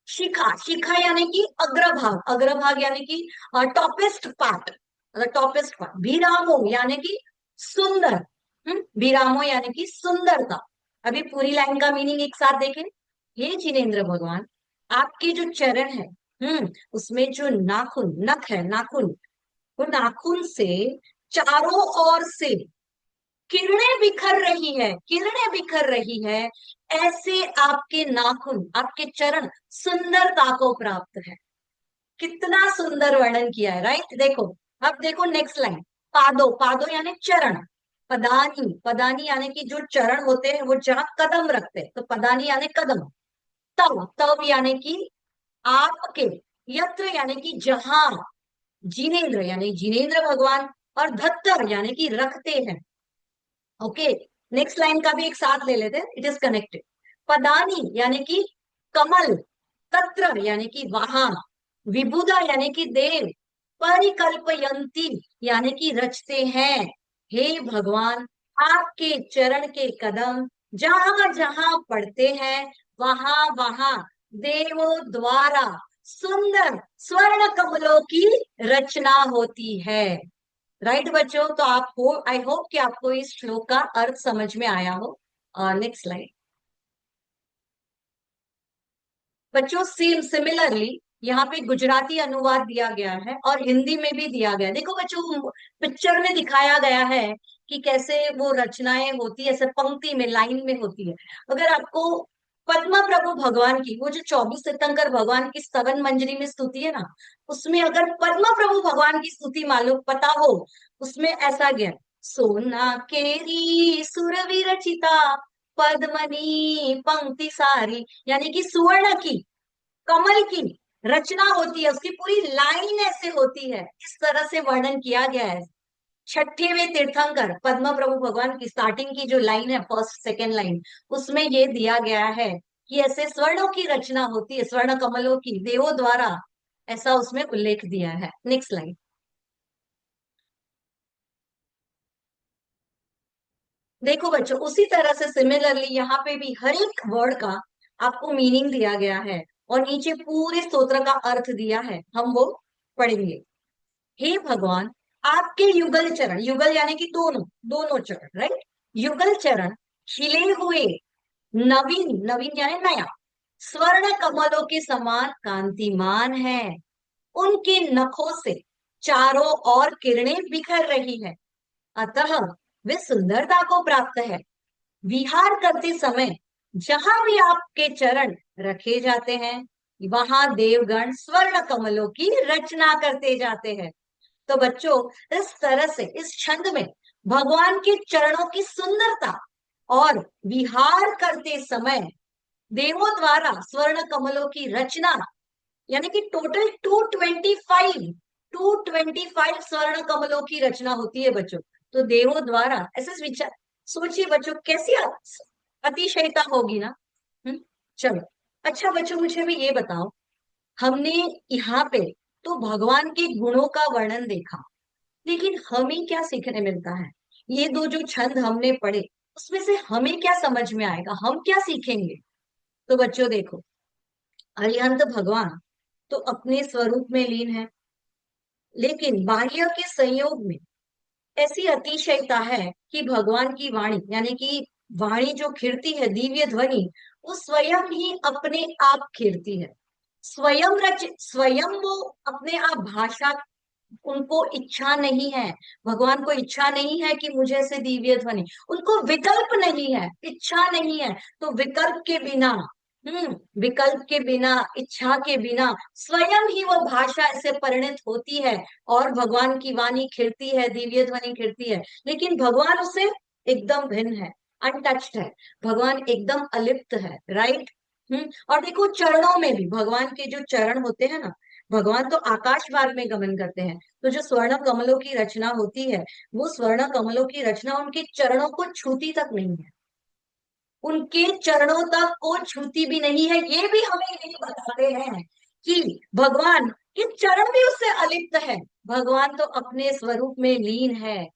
शिखा, शिखा यानी कि अग्रभाग, अग्रभाग यानी कि टॉपेस्ट पार्ट, मतलब टॉपेस्ट पार्ट। विरामो यानी कि सुंदर, विरामो यानी कि सुंदरता। अभी पूरी लाइन का मीनिंग एक साथ देखें। हे जिनेन्द्र भगवान, आपके जो चरण है, उसमें जो नाखून, नख है, नाखून, वो नाखून से चारों ओर से किरणें बिखर रही है, किरणें बिखर रही है। ऐसे आपके नाखून, आपके चरण सुंदरता को प्राप्त है। कितना सुंदर वर्णन किया है, राइट? देखो, अब देखो नेक्स्ट लाइन। पादो, पादो यानी चरण। पदानी, पदानी यानी कि जो चरण होते हैं वो जहां कदम रखते हैं, तो पदानी यानी कदम। तव, तव यानी कि आपके। यत्र यानी कि जहां। जिनेन्द्र यानी जिनेन्द्र भगवान। और धत्तर यानी कि रखते हैं। ओके, नेक्स्ट लाइन का भी एक साथ ले लेते हैं, इट इज कनेक्टेड। पदानी यानी कि कमल। तत्र यानी कि वहां। विबुधा यानी कि देव। परिकल्पयंती यानी कि रचते हैं। हे भगवान, आपके चरण के कदम जहां जहां पड़ते हैं वहां वहां देवों द्वारा सुंदर स्वर्ण कमलों की रचना होती है। राइट बच्चों, तो आप हो, आई होप कि आपको इस श्लोक का अर्थ समझ में आया हो। नेक्स्ट स्लाइड बच्चों। सिमिलरली यहाँ पे गुजराती अनुवाद दिया गया है और हिंदी में भी दिया गया है। देखो बच्चों, पिक्चर में दिखाया गया है कि कैसे वो रचनाएं होती है, ऐसे पंक्ति में, लाइन में होती है। अगर आपको पद्मा प्रभु भगवान की वो जो 24 तीर्थंकर भगवान की स्तवन मंजरी में स्तुति है ना, उसमें अगर पद्मा प्रभु भगवान की स्तुति मालूम पता हो, उसमें ऐसा गया, सोना केरी सुरवि रचिता पद्मनी पंक्ति सारी, यानी कि सुवर्ण की, कमल की रचना होती है, उसकी पूरी लाइन ऐसे होती है। इस तरह से वर्णन किया गया है। छठेवें तीर्थंकर पद्म प्रभु भगवान की स्टार्टिंग की जो लाइन है, फर्स्ट सेकेंड लाइन, उसमें ये दिया गया है कि ऐसे स्वर्णों की रचना होती है, स्वर्ण कमलों की, देवों द्वारा, ऐसा उसमें उल्लेख दिया है। नेक्स्ट लाइन देखो बच्चों, उसी तरह से सिमिलरली यहाँ पे भी हर एक वर्ड का आपको मीनिंग दिया गया है और नीचे पूरे स्तोत्र का अर्थ दिया है, हम वो पढ़ेंगे। हे भगवान, आपके युगल चरण, युगल यानी कि दोनों, दोनों चरण, राइट, युगल चरण खिले हुए नवीन, नवीन यानी नया, स्वर्ण कमलों के समान कांतिमान है। उनके नखों से चारों ओर किरणें बिखर रही है, अतः वे सुंदरता को प्राप्त है। विहार करते समय जहां भी आपके चरण रखे जाते हैं, वहां देवगण स्वर्ण कमलों की रचना करते जाते हैं। तो बच्चों, इस तरह से इस छंद में भगवान के चरणों की सुंदरता और विहार करते समय देवों द्वारा स्वर्ण कमलों की रचना, यानी कि टोटल 225 स्वर्ण कमलों की रचना होती है बच्चों। तो देवों द्वारा, ऐसे विचार सोचिए बच्चों, कैसी अतिशयता होगी ना। चलो, अच्छा बच्चों, मुझे भी ये बताओ, हमने यहाँ पे तो भगवान के गुणों का वर्णन देखा, लेकिन हमें क्या सीखने मिलता है? ये दो जो छंद हमने पढ़े, उसमें से हमें क्या समझ में आएगा, हम क्या सीखेंगे? तो बच्चों देखो, अरिहंत भगवान तो अपने स्वरूप में लीन है, लेकिन बाह्य के संयोग में ऐसी अतिशयता है कि भगवान की वाणी, यानी कि वाणी जो खिड़ती है, दिव्य ध्वनि, वो स्वयं ही अपने आप खिड़ती है। स्वयं वो अपने आप भाषा, उनको इच्छा नहीं है, भगवान को इच्छा नहीं है कि मुझे से दिव्य ध्वनि, उनको विकल्प नहीं है, इच्छा नहीं है, तो विकल्प के बिना, विकल्प के बिना, इच्छा के बिना स्वयं ही वो भाषा ऐसे परिणित होती है और भगवान की वाणी खिड़ती है, दिव्य ध्वनि खिड़ती है। लेकिन भगवान उससे एकदम भिन्न है, अनटच्ड है, भगवान एकदम अलिप्त है, राइट। और देखो, चरणों में भी भगवान के जो चरण होते हैं ना, भगवान तो आकाश मार्ग में गमन करते हैं, तो जो स्वर्ण कमलों की रचना होती है, वो स्वर्ण कमलों की रचना उनके चरणों को छूती तक नहीं है, उनके चरणों तक को छूती भी नहीं है। ये भी हमें यही बताते हैं कि भगवान के चरण भी उससे अलिप्त है, भगवान तो अपने स्वरूप में लीन है।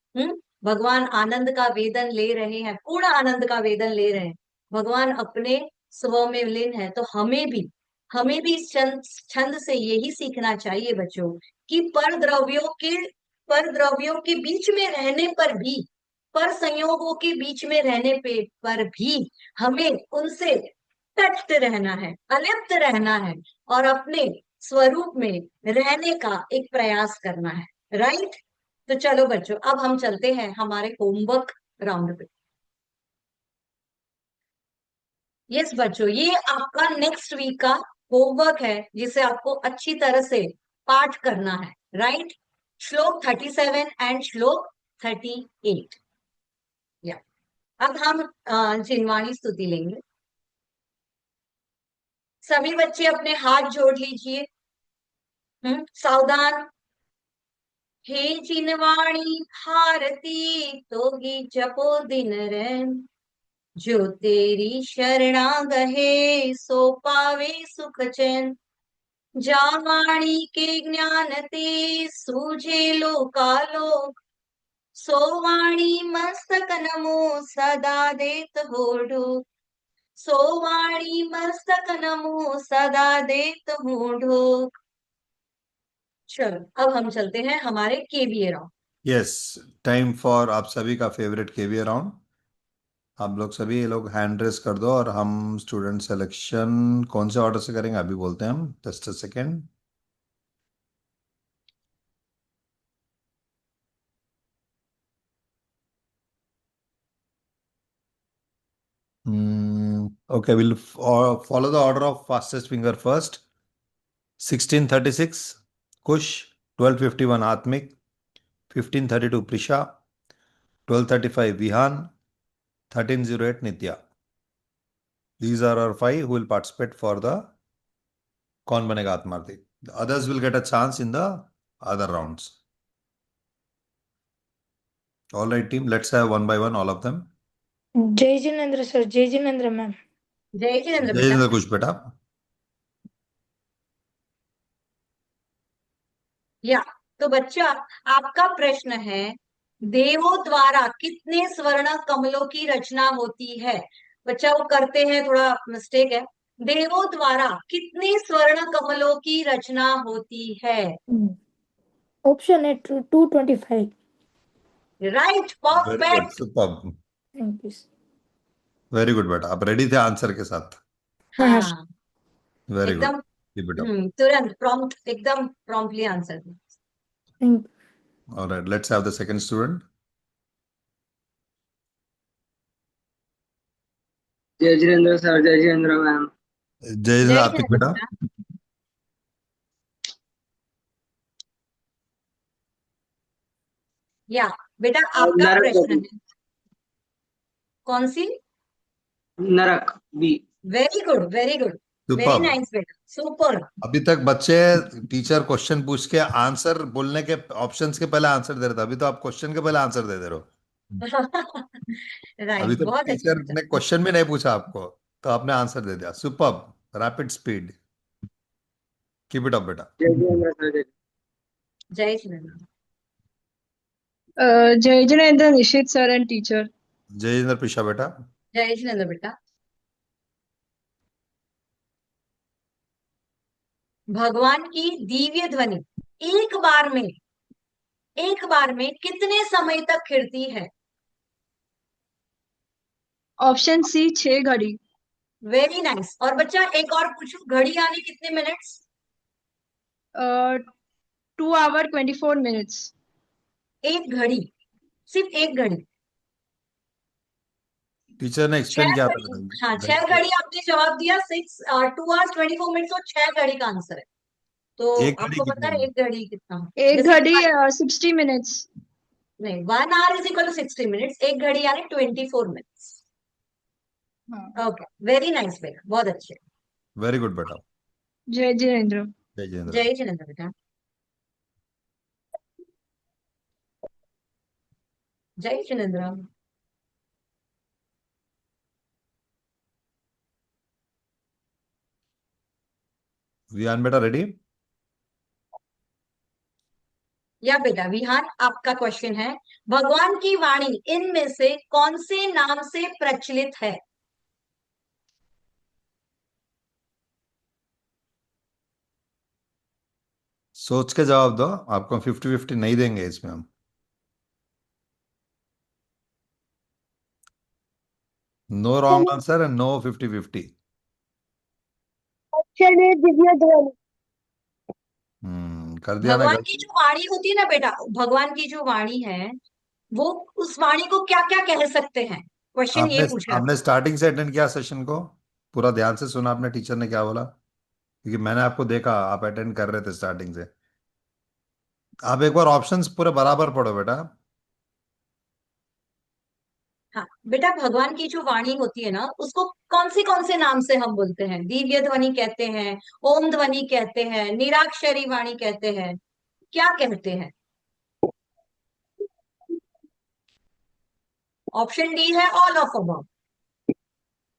भगवान आनंद का वेदन ले रहे हैं, पूर्ण आनंद का वेदन ले रहे हैं, भगवान अपने स्व में लीन है। तो हमें भी इस छंद से यही सीखना चाहिए बच्चों कि पर द्रव्यों के बीच में रहने पर भी, पर संयोगों के बीच में रहने पे पर भी हमें उनसे तटस्थ रहना है, अलिप्त रहना है और अपने स्वरूप में रहने का एक प्रयास करना है, राइट। तो चलो बच्चों, अब हम चलते हैं हमारे होमवर्क राउंड पे। यस बच्चों, ये आपका नेक्स्ट वीक का होमवर्क है, जिसे आपको अच्छी तरह से पाठ करना है, राइट। श्लोक 37 एंड श्लोक 38। या अब हम जिनवाणी स्तुति लेंगे। सभी बच्चे अपने हाथ जोड़ लीजिए। सावधान। हे जिनवाणी भारती, तोगी जपो दिन रैन, जो तेरी शरणा गहे, सो पावे सुख चैन। जा वाणी के ज्ञान ते, सूझे लोकालोक, सो वाणी मस्तक नमो सदा देत हो ढूक। सो वाणी मस्तक नमो सदा देत मूढ़ो। चलो अब हम चलते हैं हमारे KBA round. Yes, time for आप सभी का फेवरेट केवीए राउंड। आप लोग सभी ये लोग हैंड रेस कर दो और हम स्टूडेंट सिलेक्शन कौन से ऑर्डर से करेंगे अभी बोलते हैं हम। Just a second. Okay, we'll follow the order of fastest finger first. 1636 Kush, 1251 Atmik, 1532 Prisha, 1235 Vihan, 1308 Nitya. These are our five who will participate for the कौन बनेगा आत्मार्थी. The others will get a chance in the other rounds. All right, team, let's have one by one all of them. जय जिनेन्द्र सर, जय जिनेन्द्र मैम। जय जिनेन्द्र जय बेटा। जिनेन्द्र कुछ बेटा। या तो बच्चा आपका प्रश्न है, देवों द्वारा कितने स्वर्ण कमलों की रचना होती है। बच्चा वो करते हैं, थोड़ा मिस्टेक है। देवों द्वारा कितने स्वर्ण कमलों की रचना होती है। ऑप्शन है 225। Right, very good, perfect. Super, thank you. Very good बेटा, आप रेडी थे आंसर के साथ। हाँ, वेरी गुड, एकदम कीप इट अप। तुरंत प्रॉम्प्ट, एकदम promptly answer. Thank All right, let's have the second student. जय जिनेन्द्र सर, जय जिनेन्द्र मैम। जय जिनेन्द्र जय आत्मिक जिनेन्द्र बेटा। बेटा। या बेटा आपका नरक प्रश्न बी। है, कौन सी। नरक B. Very good, very good, very super. Nice बेटा, सुपर। अभी तक बच्चे टीचर क्वेश्चन पूछ के आंसर बोलने के ऑप्शंस के पहले आंसर दे रहे थे, अभी तो आप क्वेश्चन के पहले आंसर दे रहे हो। अभी राइट, तो बहुत अच्छा टीचर बेटा। ने क्वेश्चन भी नहीं पूछा आपको, तो आपने आंसर दे दिया। Super, rapid speed, keep it up बेटा। जय जिनेन्द्र सर, जय। जय जिनेन्द्र। जय जिनेन्द्र निशित सर एंड टीचर। जय जिनेन्द्र प्रिशा बेटा। जय जिनेन्द्र बेटा। भगवान की दिव्य ध्वनि एक बार में कितने समय तक खिड़ती है। ऑप्शन सी 6 घड़ी। Very nice. और बच्चा एक और पूछूं, घड़ी आने कितने मिनट्स। 2 our 24 minutes. एक घड़ी, सिर्फ एक घड़ी। टीचर ने एक्सप्लेन छह किया था घड़ी, हाँ बेटा। 6 घड़ी आपने जवाब दिया। 2 hours 24 minutes और 6 घड़ी का आंसर है। तो एक घड़ी आपको पता कितने है में? एक घड़ी कितना। एक जैसे कि घड़ी 60 मिनट्स। नहीं, 1 hour = 60 minutes, एक घड़ी यानी 24 minutes। हाँ। ओके, वेरी नाइस बेटा, बहुत अच्छे। वेरी गुड बेटा। जय जिनेन्द्र। जय जिनेन्द्र। जय जिनेन्द्र बेटा। जय जिनेन्द्र। विहान बेटा रेडी? या बेटा विहान, आपका क्वेश्चन है, भगवान की वाणी इनमें से कौन से नाम से प्रचलित है। सोच के जवाब दो, आपको 50-50 नहीं देंगे इसमें हम। No wrong answer and no 50-50। Option है दिव्य ध्वनि। कर दिया ना भगवान की गलती। जो वाणी होती है ना बेटा, भगवान की जो वाणी है, वो उस वाणी को क्या क्या कह सकते हैं। क्वेश्चन ये आपने पूछा है। आपने स्टार्टिंग से अटेंड किया सेशन को? पूरा ध्यान से सुना आपने टीचर ने क्या बोला? क्योंकि मैंने आपको देखा आप अटेंड कर रहे थे स्टार्टिंग से। आप एक बार ऑप्शंस पूरे बराबर पढ़ो बेटा। हाँ बेटा, भगवान की जो वाणी होती है ना, उसको कौन से नाम से हम बोलते हैं। दिव्य ध्वनि कहते हैं, ओम ध्वनि कहते हैं, निराक्षरी वाणी कहते हैं, क्या कहते हैं। ऑप्शन डी है ऑल ऑफ अबव।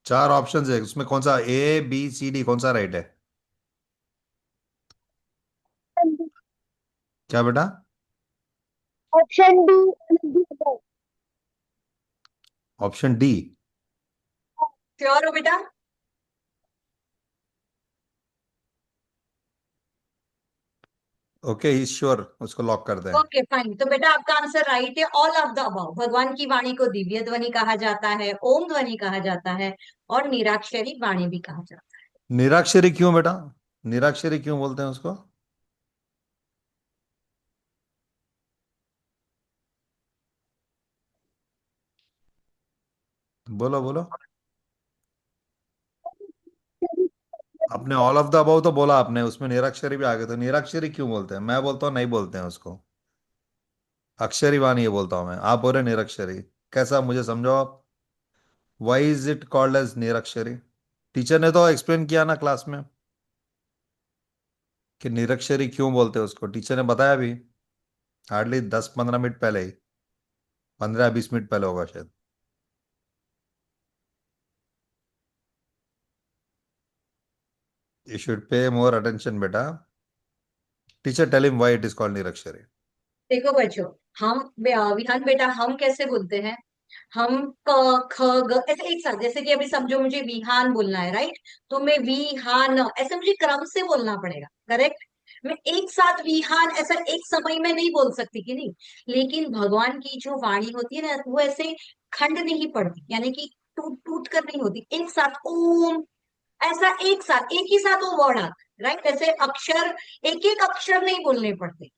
4 ऑप्शंस है उसमें, कौन सा A B C D कौन सा राइट है? क्या बेटा? Option D. Option D. Sure हो बेटा? ओके ईश्वर, उसको लॉक कर दें। ओके फाइन, तो बेटा आपका आंसर राइट है, ऑल ऑफ द अबव। भगवान की वाणी को दिव्य ध्वनि कहा जाता है, ओम ध्वनि कहा जाता है, और निराक्षरी वाणी भी कहा जाता है। निराक्षरी क्यों बेटा? निराक्षरी क्यों बोलते हैं उसको? बोलो बोलो। आपने ऑल ऑफ द अबव तो बोला आपने, उसमें निराक्षरी भी आ गए, तो निराक्षरी क्यों बोलते हैं? मैं बोलता हूँ नहीं बोलते हैं उसको, अक्षरी वाणी ये बोलता हूँ मैं, आप बोल रहे हैं निराक्षरी। कैसा, मुझे समझाओ आप। Why is it called as निराक्षरी? टीचर ने तो एक्सप्लेन किया ना क्लास में कि निरक्षरी क्यों बोलते हैं उसको, टीचर ने बताया भी, हार्डली 10-15 मिनट पहले ही, 15-20 मिनट पहले होगा शायद। You should pay more attention बेटा। Teacher tell him why it is called निरक्षरी। देखो बच्चों, हम विहान बेटा हम कैसे बोलते हैं? हम क ख ग ऐसे एक साथ, जैसे कि अभी समझो मुझे विहान बोलना है, राइट? तो मैं विहान ऐसे मुझे क्रम से बोलना पड़ेगा, करेक्ट? मैं एक साथ विहान ऐसा एक समय में नहीं बोल सकती कि नहीं। लेकिन भगवान की जो वाणी होती है ना, वो ऐसे खंड नहीं पड़ती, यानी कि टूट टूट कर नहीं होती, एक साथ ओम, ऐसा एक साथ एक ही साथ वो वर्ड आता, राइट? ऐसे अक्षर, एक एक अक्षर नहीं बोलने पड़ते।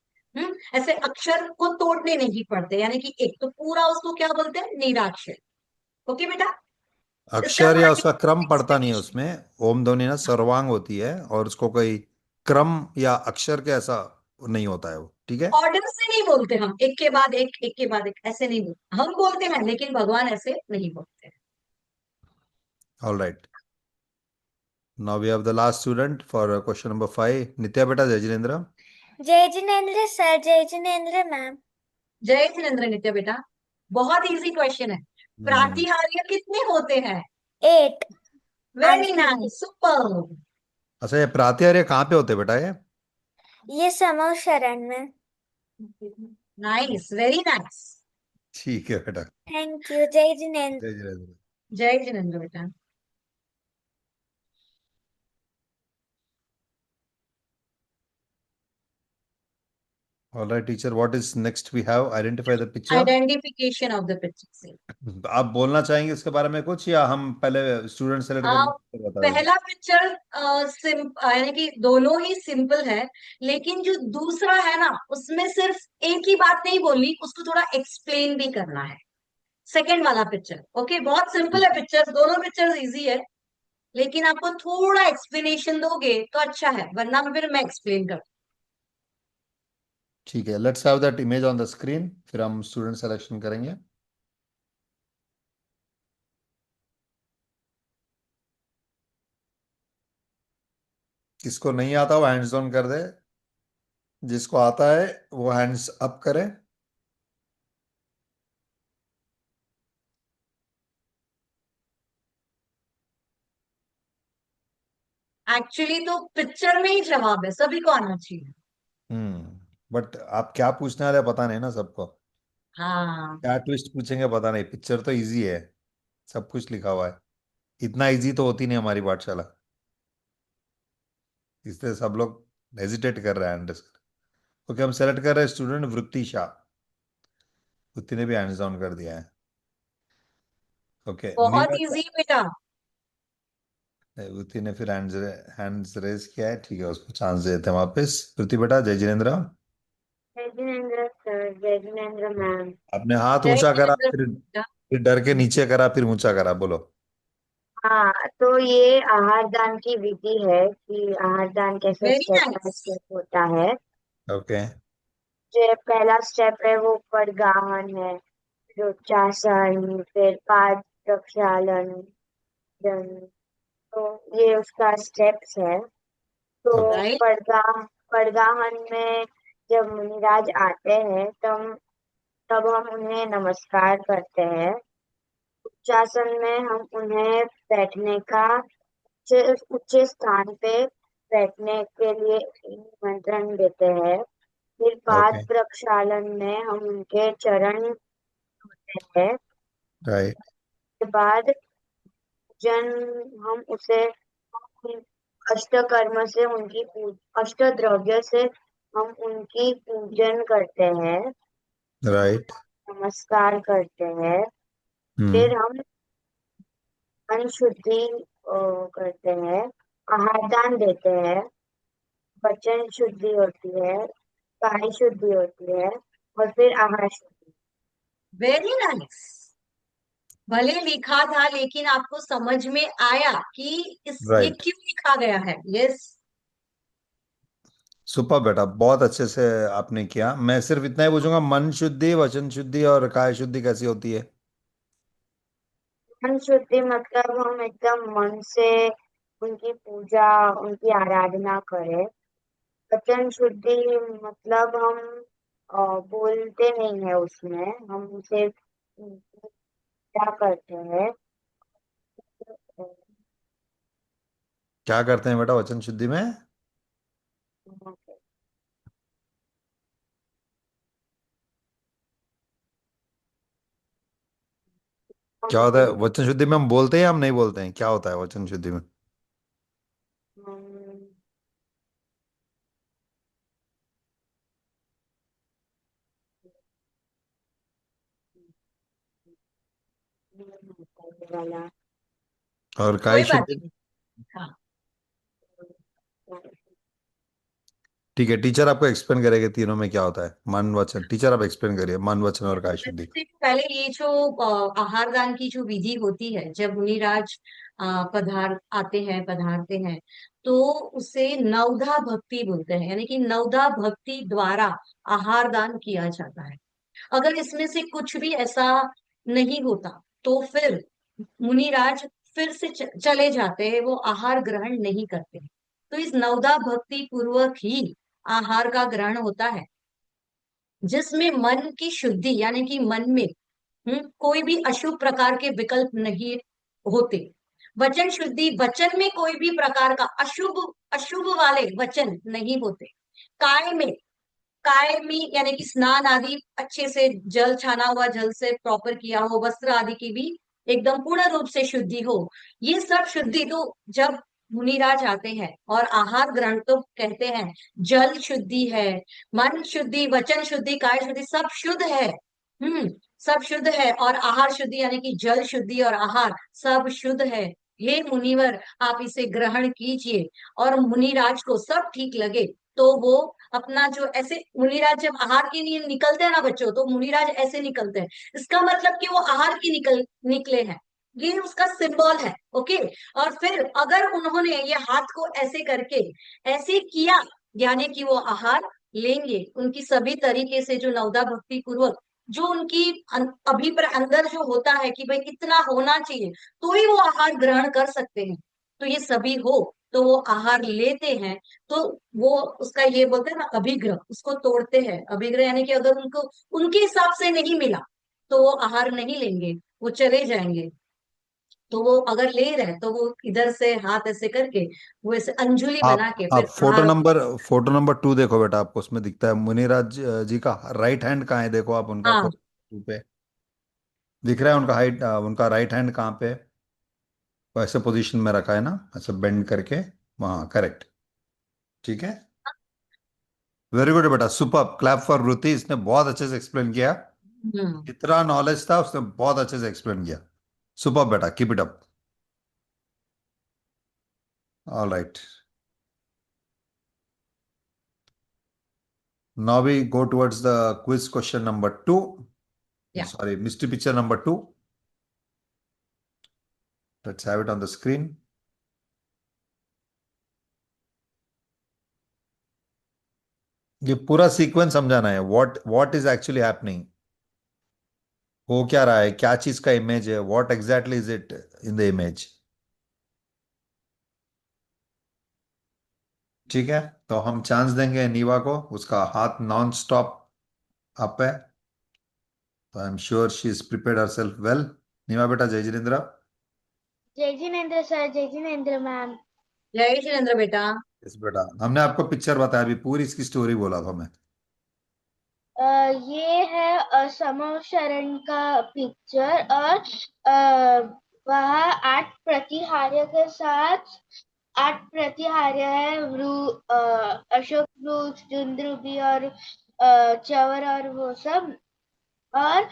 ऐसे अक्षर को तोड़ने नहीं पड़ते, यानी कि एक तो पूरा उसको क्या बोलते हैं, निराक्षर। ओके बेटा? इसका अक्षर या वर्ड उसका क्रम पड़ता नहीं है एक्सप्लेनेशन। उसमें। ओम ध्वनि ना सर्वांग होती है, और उसको कोई क्रम या अक्षर के ऐसा नहीं होता है वो, ठीक है। ऑर्डर से नहीं बोलते हम, एक के बाद एक के बाद एक, ऐसे नहीं बोलते। हम बोलते हैं लेकिन भगवान ऐसे नहीं बोलते। All right, now we have the last student for question number 5, Nitya बेटा, जय जिनेन्द्र। जय जिनेन्द्र सर, जय जिनेन्द्र मैम। जय जिनेन्द्र नित्य बेटा। बहुत इजी क्वेश्चन है। हम्म, प्रातिहार्य कितने होते हैं? 8। Very answer nice, super. अच्छा ये प्रात्यार्य कहाँ पे होते हैं बेटा ये? ये समूह शरण में। Nice, very nice. ठीक है बेटा। थैंक यू, जय जिनेन्द्र। जय जिनेन्द्र। जय जिनेन्द्र बेटा। All right teacher, what is next we have? Identify the picture. Identification of the picture. आप बोलना चाहेंगे इसके बारे में कुछ, या हम पहले स्टूडेंट सेलेक्ट आ, करके बता दें? पहला पिक्चर यानी कि दोनों ही सिंपल है, लेकिन जो दूसरा है ना, उसमें सिर्फ एक ही बात नहीं बोलनी, उसको थोड़ा एक्सप्लेन भी करना है। सेकंड वाला पिक्चर, ओके, बहुत सिंपल है पिक्चर, दोनों पिक्चर्स इजी है, लेकिन आपको थोड़ा एक्सप्लेनेशन दोगे तो अच्छा है, वरना फिर मैं एक्सप्लेन कर। ठीक है, let's have that image on the screen, फिर हम स्टूडेंट सिलेक्शन करेंगे। किसको नहीं आता वो हैंड्स ऑन कर दे, जिसको आता है वो हैंड्स अप करे। एक्चुअली तो पिक्चर में ही जवाब है, सभी को आना चाहिए। बट आप क्या पूछने वाले हैं पता नहीं ना सबको, हाँ। क्या ट्विस्ट पूछेंगे पता नहीं। पिक्चर तो इजी है, सब कुछ लिखा हुआ है। इतना इजी तो होती नहीं हमारी पाठशाला, इसलिए सब लोग हेजिटेट कर रहे हैं हैंड। ओके, हम सेलेक्ट कर रहे हैं स्टूडेंट वृत्ति शाह। वृत्ति ने भी हैंड्स ऑन कर दिया है। ओके बहुत नीना, इजी बेटा। वृत्ति ने फिर हैंड्स हैंड्स रेज किया है, ठीक है, उसको चांस देते हैं वापस। वृत्ति बेटा, जय जिनेन्द्र। जय जिनेन्द्र सर, जय जिनेन्द्र मैम। आपने हाथ जय ऊंचा करा, जिनेन्द्र फिर बेटा। डर के नीचे करा, फिर ऊंचा करा, बोलो। हाँ, तो ये आहार दान की विधि है कि आहार दान कैसे worry step by nice. Step होता है। ओके। जो पहला स्टेप है वो पदगाहन है, फिर उच्चासन, फिर पाद प्रक्षालन, तो ये उसका स्टेप्स है। तो ओके। राइट। पदगाहन में जब मुनिराज आते हैं तब हम उन्हें नमस्कार करते हैं। उच्चासन में हम उन्हें बैठने का उच्च स्थान पे बैठने के लिए निमंत्रण देते हैं। फिर पाद ओके। प्रक्षालन में हम उनके चरण धोते हैं। राइट। के बाद पूजन हम उसे अष्टकर्म से अष्टद्रव्य से हम उनकी पूजन करते हैं, राइट। नमस्कार करते हैं। फिर हम मन शुद्धि करते हैं, आहार दान देते हैं, वचन शुद्धि होती है, काय शुद्धि होती है, और फिर आहार शुद्धि। Very nice. भले लिखा था लेकिन आपको समझ में आया कि ये राइट। क्यों लिखा गया है। यस। सुपर बेटा, बहुत अच्छे से आपने किया। मैं सिर्फ इतना ही पूछूंगा, मन शुद्धि, वचन शुद्धि और काय शुद्धि कैसी होती है? मन शुद्धि मतलब हम एकदम मन से उनकी पूजा, उनकी आराधना करें। वचन शुद्धि मतलब हम बोलते नहीं है उसमें, हम उसे क्या करते हैं। क्या करते हैं बेटा वचन शुद्धि में? क्या होता है वचन शुद्धि में? हम बोलते हैं या हम नहीं बोलते हैं? क्या होता है वचन शुद्धि में? वाला। और काय कोई बात शुद्धि? नहीं। हाँ। ठीक है, टीचर आपको एक्सप्लेन करेंगे तीनों में क्या होता है। मन वचन, टीचर आप एक्सप्लेन करिए मन वचन और काय शुद्धि। सबसे पहले ये जो आहार दान की जो विधि होती है, जब मुनिराज पधारते हैं, तो उसे नवधा भक्ति बोलते हैं, यानी कि नवधा भक्ति द्वारा आहार दान किया जाता है। अगर इसमें से कुछ भी ऐसा नहीं होता तो फिर मुनिराज फिर से चले जाते हैं, वो आहार ग्रहण नहीं करते। तो इस नवदा भक्ति पूर्वक ही आहार का ग्रहण होता है, जिसमें मन की शुद्धि, यानी कि मन में कोई भी अशुभ प्रकार के विकल्प नहीं होते। वचन शुद्धि, वचन में कोई भी प्रकार का अशुभ अशुभ वाले वचन नहीं होते। काय में, काय में यानी कि स्नान आदि अच्छे से, जल छाना हुआ जल से प्रॉपर किया हो, वस्त्र आदि की भी एकदम पूर्ण रूप से शुद्धि हो। ये सब शुद्धि तो जब मुनिराज आते हैं, और आहार ग्रहण तो कहते हैं जल शुद्धि है, मन शुद्धि, वचन शुद्धि, काय शुद्धि, सब शुद्ध है। हम्म सब शुद्ध है। और आहार शुद्धि यानी कि जल शुद्धि और आहार सब शुद्ध है। हे मुनिवर, आप इसे ग्रहण कीजिए। और मुनिराज को सब ठीक लगे तो वो अपना जो ऐसे, मुनिराज जब आहार के लिए निकलते हैं ना बच्चों, तो मुनिराज ऐसे निकलते हैं। इसका मतलब कि वो आहार की निकले हैं। ये उसका सिंबल है। ओके। और फिर अगर उन्होंने ये हाथ को ऐसे करके ऐसे किया, यानी कि वो आहार लेंगे, उनकी सभी तरीके से जो नवदा भक्ति पूर्वक, जो उनकी अभिप्राय अंदर जो होता है कि भाई इतना होना चाहिए, तो ही वो आहार ग्रहण कर सकते हैं। तो ये सभी हो तो वो आहार लेते हैं। तो वो उसका ये बोलते हैं ना अभिग्रह, उसको तोड़ते हैं। अभिग्रह यानी कि अगर उनको उनके हिसाब से नहीं मिला तो वो आहार नहीं लेंगे, वो चले जाएंगे। तो वो अगर ले रहे तो वो इधर से हाथ ऐसे करके, वो ऐसे अंजुलि बना के आप फिर फोटो आहार। नंबर, फोटो नंबर 2 देखो बेटा, आपको उसमें दिखता है मुनिराज जी का राइट हैंड कहाँ है? देखो आप उनका हाँ। फोटो 2 पे दिख रहा है उनका हाइट, उनका राइट हैंड कहाँ पे है? वो ऐसे पोजीशन में रखा है ना, ऐसे बेंड करके, वहाँ करेक्ट। ठीक है, वेरी गुड बेटा, सुपर। क्लैप फॉर रुति, इसने बहुत अच्छे से एक्सप्लेन किया। हम्म इतना नॉलेज था, उसने बहुत अच्छे से एक्सप्लेन किया। सुपर बेटा, keep it up. All right, now we go towards the quiz question number 2, या sorry, mystery picture number 2. Let's have it on the screen. ये पूरा सीक्वेंस समझाना है, व्हाट इज एक्चुअली हैपनिंग। हो क्या रहा है, क्या चीज का इमेज है, what exactly is it in the image. ठीक है, तो हम चांस देंगे नीवा को, उसका हाथ नॉन स्टॉप अप है, तो I am sure she is prepared herself well. Neeva बेटा, जय जिनेन्द्र। जय जिनेन्द्र सर, जय जिनेन्द्र मैम। जय शिलेंद्र बेटा। इस बेटा, हमने आपको पिक्चर बताया, अभी पूरी इसकी स्टोरी बोला था मैं। ये है समव शरण का पिक्चर, और वह 8 प्रतिहार्य के साथ 8 प्रतिहार्य है, अशोक वृक्ष, दुंदुभी और चवर और वो सब। और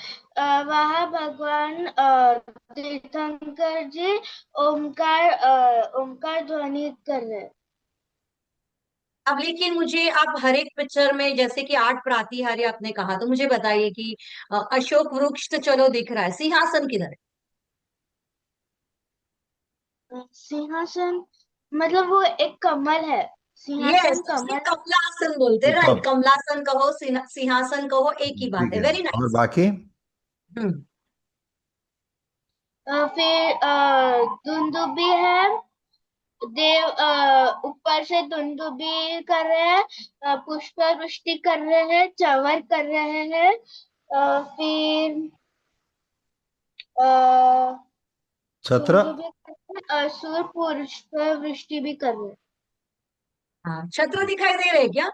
वहाँ भगवान तीर्थंकर जी ओमकार ध्वनि कर रहे हैं। अब लेकिन मुझे आप हर एक पिक्चर में जैसे कि 8 प्रातिहार्य आपने कहा, तो मुझे बताइए कि अशोक वृक्ष तो चलो दिख रहा है, सिंहासन किधर है? सिंहासन मतलब वो एक कमल है, यस, सिंहासन उसे कमल। कमलासन बोलते हैं, राइट। सुपर। कमलासन कहो, सिंहासन कहो, एक ही बात ठीक है। है, वेरी और नाइस। बाकी? हम्म। फिर दुंदुभी है, देव ऊपर से दुंदुभी कर रहे हैं, पुष्प वृष्टि कर रहे हैं, चवर कर रहे हैं। फिर अ, छत्र? दुंदुभी कर रहे हैं, असुर पुष्प वृष्टि भी कर रहे हैं। हाँ, छत्र दिखाई दे रहे हैं क्या?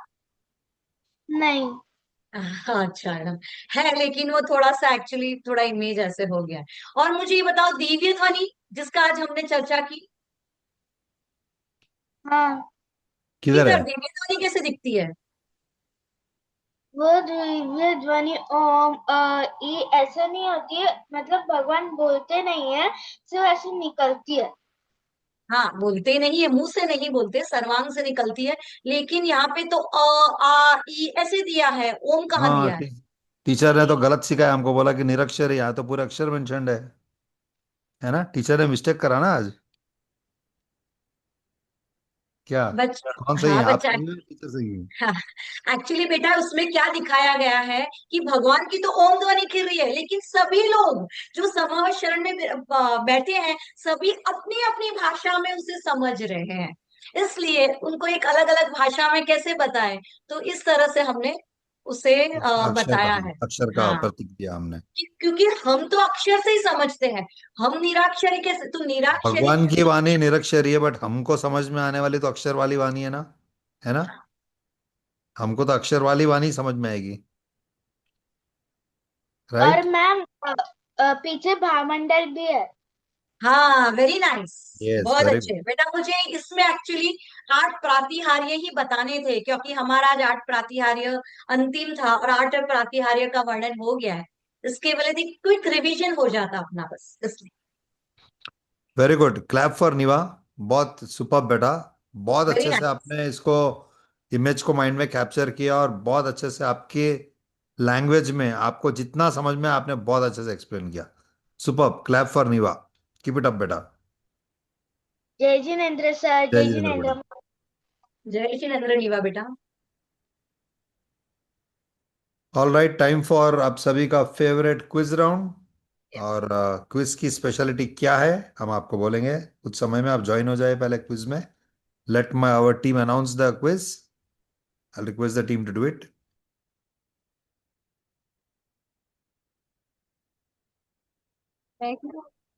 नहीं। हाँ, अच्छा है, लेकिन वो थोड़ा सा एक्चुअली थोड़ा इमेज ऐसे हो गया है। और मुझे ये बताओ, दिव्य ध्वनि जिसका आज हमने चर्चा की, हाँ, किधर किधर है? दिव्य ध्वनि कैसे दिखती है? वो दिव्य ध्वनि ओम ई ऐसे नहीं होती है, मतलब भगवान बोलते नहीं है, सिर्फ ऐसे निकलती है। हाँ, बोलते नहीं है, मुंह से नहीं बोलते, सर्वांग से निकलती है। लेकिन यहाँ पे तो अ आ ई ऐसे दिया है, ओम कहाँ हाँ, दिया है? टीचर ने तो गलत सिखाया हमको, बोला कि निरक्षर है, यहाँ तो पूरे अक्षर मेंशन्ड है ना? टीचर ने मिस्टेक करा ना आज। क्या? बच्चा। कौन सही है, हाँ आप बच्चा। सही हो या टीचर सही है? हाँ, एक्चुअली बेटा उसमें क्या दिखाया गया है कि भगवान की तो ओम ध्वनि खिल रही है, लेकिन सभी लोग जो समावेश शरण में बैठे हैं, सभी अपनी अपनी भाषा में उसे समझ रहे हैं। इसलिए उनको एक अलग अलग भाषा में कैसे बताएं, तो इस तरह से हमने उसे अक्षर बताया कहा, है। अक्षर का हाँ, प्रतीक दिया हमने। क्योंकि हम तो अक्षर से ही समझते हैं, हम निराक्षरी कैसे, तो निराक्षरी भगवान की वाणी निरक्षरी है, बट हमको समझ में आने वाली तो अक्षर वाली वाणी है ना? है ना? हमको तो अक्षर वाली वाणी समझ में आएगी। और राइट? मैम पीछे भामंडल भी है। हाँ, वेरी नाइस। यस, बहुत वेरी गुड। अच्छे बेटा, मुझे इसमें एक्चुअली 8 प्रातिहार्य ही बताने थे, क्योंकि हमारा आज 8 प्रातिहार्य अंतिम था और 8 प्रातिहार्य का वर्णन हो गया है। इसके वजह से क्विक रिवीजन हो जाता अपना, बस इसलिए। वेरी गुड, क्लैप फॉर निवा। बहुत सुपर बेटा। बहुत वेरी अच्छे से नाइस। आपने इसको, इमेज को माइंड में कैप्चर किया, और बहुत अच्छे से आपके लैंग्वेज में आपको जितना समझ में आया, आपने बहुत अच्छे से एक्सप्लेन किया। Super, clap for Niva. Keep it up बेटा। जय जिनेन्द्र सर, जय जय जितेंद्र बेटा। जिनेन्द्र। जय श्री नंदन नीवा बेटा। ऑल राइट, टाइम फॉर आप सभी का फेवरेट क्विज राउंड। और क्विज की स्पेशलिटी क्या है हम आपको बोलेंगे कुछ समय में। आप ज्वाइन हो जाए पहले क्विज में। Let my our team announce the quiz. I request the team to do it.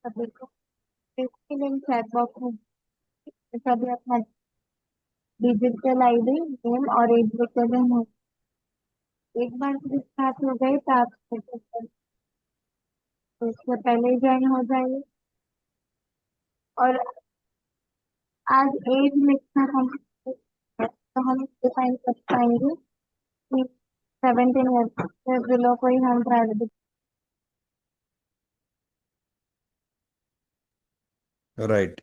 सभी को इसके लिंक चैट बॉक्स में सभी अपना डिजिटल आईडी नेम और एज रिप्रेजेंट हो। एक बार फिर स्टार्ट हो गए तो आप तो उससे पहले ही ज्वाइन हो जाइए। और आज एज लिखना हम तो हम डिफाइन कर पाएंगे कि 17 ईयर्स से बिलो कोई हम प्रायोरिटी। राइट।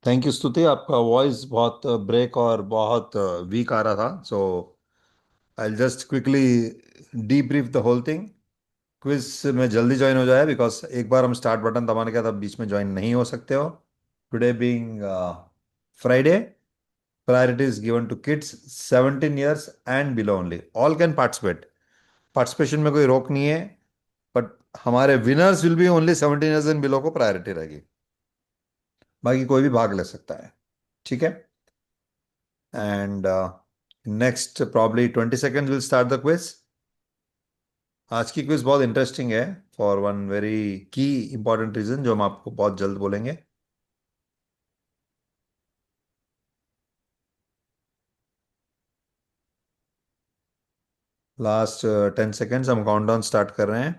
थैंक यू स्तुति, आपका वॉइस बहुत ब्रेक और बहुत वीक आ रहा था, so I just quickly debrief the whole thing. Quiz में जल्दी ज्वाइन हो जाए, बिकॉज एक बार हम स्टार्ट बटन दबाने के बाद आप बीच में ज्वाइन नहीं हो सकते हो। Today being Friday, priority is given to kids 17 years and below only. All can participate. Participation में कोई रोक नहीं है, बट हमारे winners will be only 17 years and below को प्रायोरिटी रहेगी। बाकी कोई भी भाग ले सकता है। ठीक है? And next probably 20 second will start the quiz. आज की क्विज बहुत इंटरेस्टिंग है, फॉर वन वेरी की इंपॉर्टेंट रीजन, जो हम आपको बहुत जल्द बोलेंगे। लास्ट 10 सेकेंड्स हम काउंटडाउन स्टार्ट कर रहे हैं।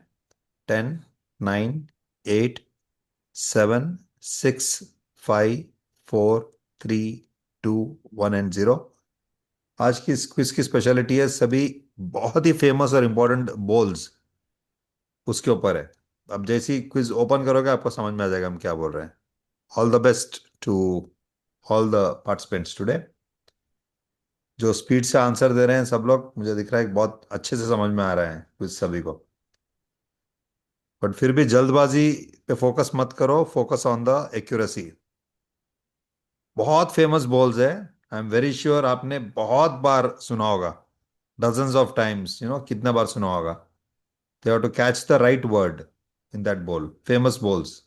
10, 9, 8, 7, 6, 5, 4, 3, 2, 1 एंड 0। आज की इस क्विज की स्पेशलिटी है सभी बहुत ही फेमस और इंपॉर्टेंट बॉल्स उसके ऊपर है। अब जैसी क्विज ओपन करोगे आपको समझ में आ जाएगा हम क्या बोल रहे हैं। All the best to all the participants today. जो स्पीड से आंसर दे रहे हैं सब लोग, मुझे दिख रहा है कि बहुत अच्छे से समझ में आ रहा है क्विज सभी को। बट फिर भी जल्दबाजी पे फोकस मत करो, फोकस ऑन द एक्यूरेसी। बहुत फेमस बॉल्स है, आई एम वेरी श्योर आपने बहुत बार सुना होगा, डजन्स ऑफ टाइम्स, कितने बार सुना होगा। They have to catch the right word in that ball, famous balls.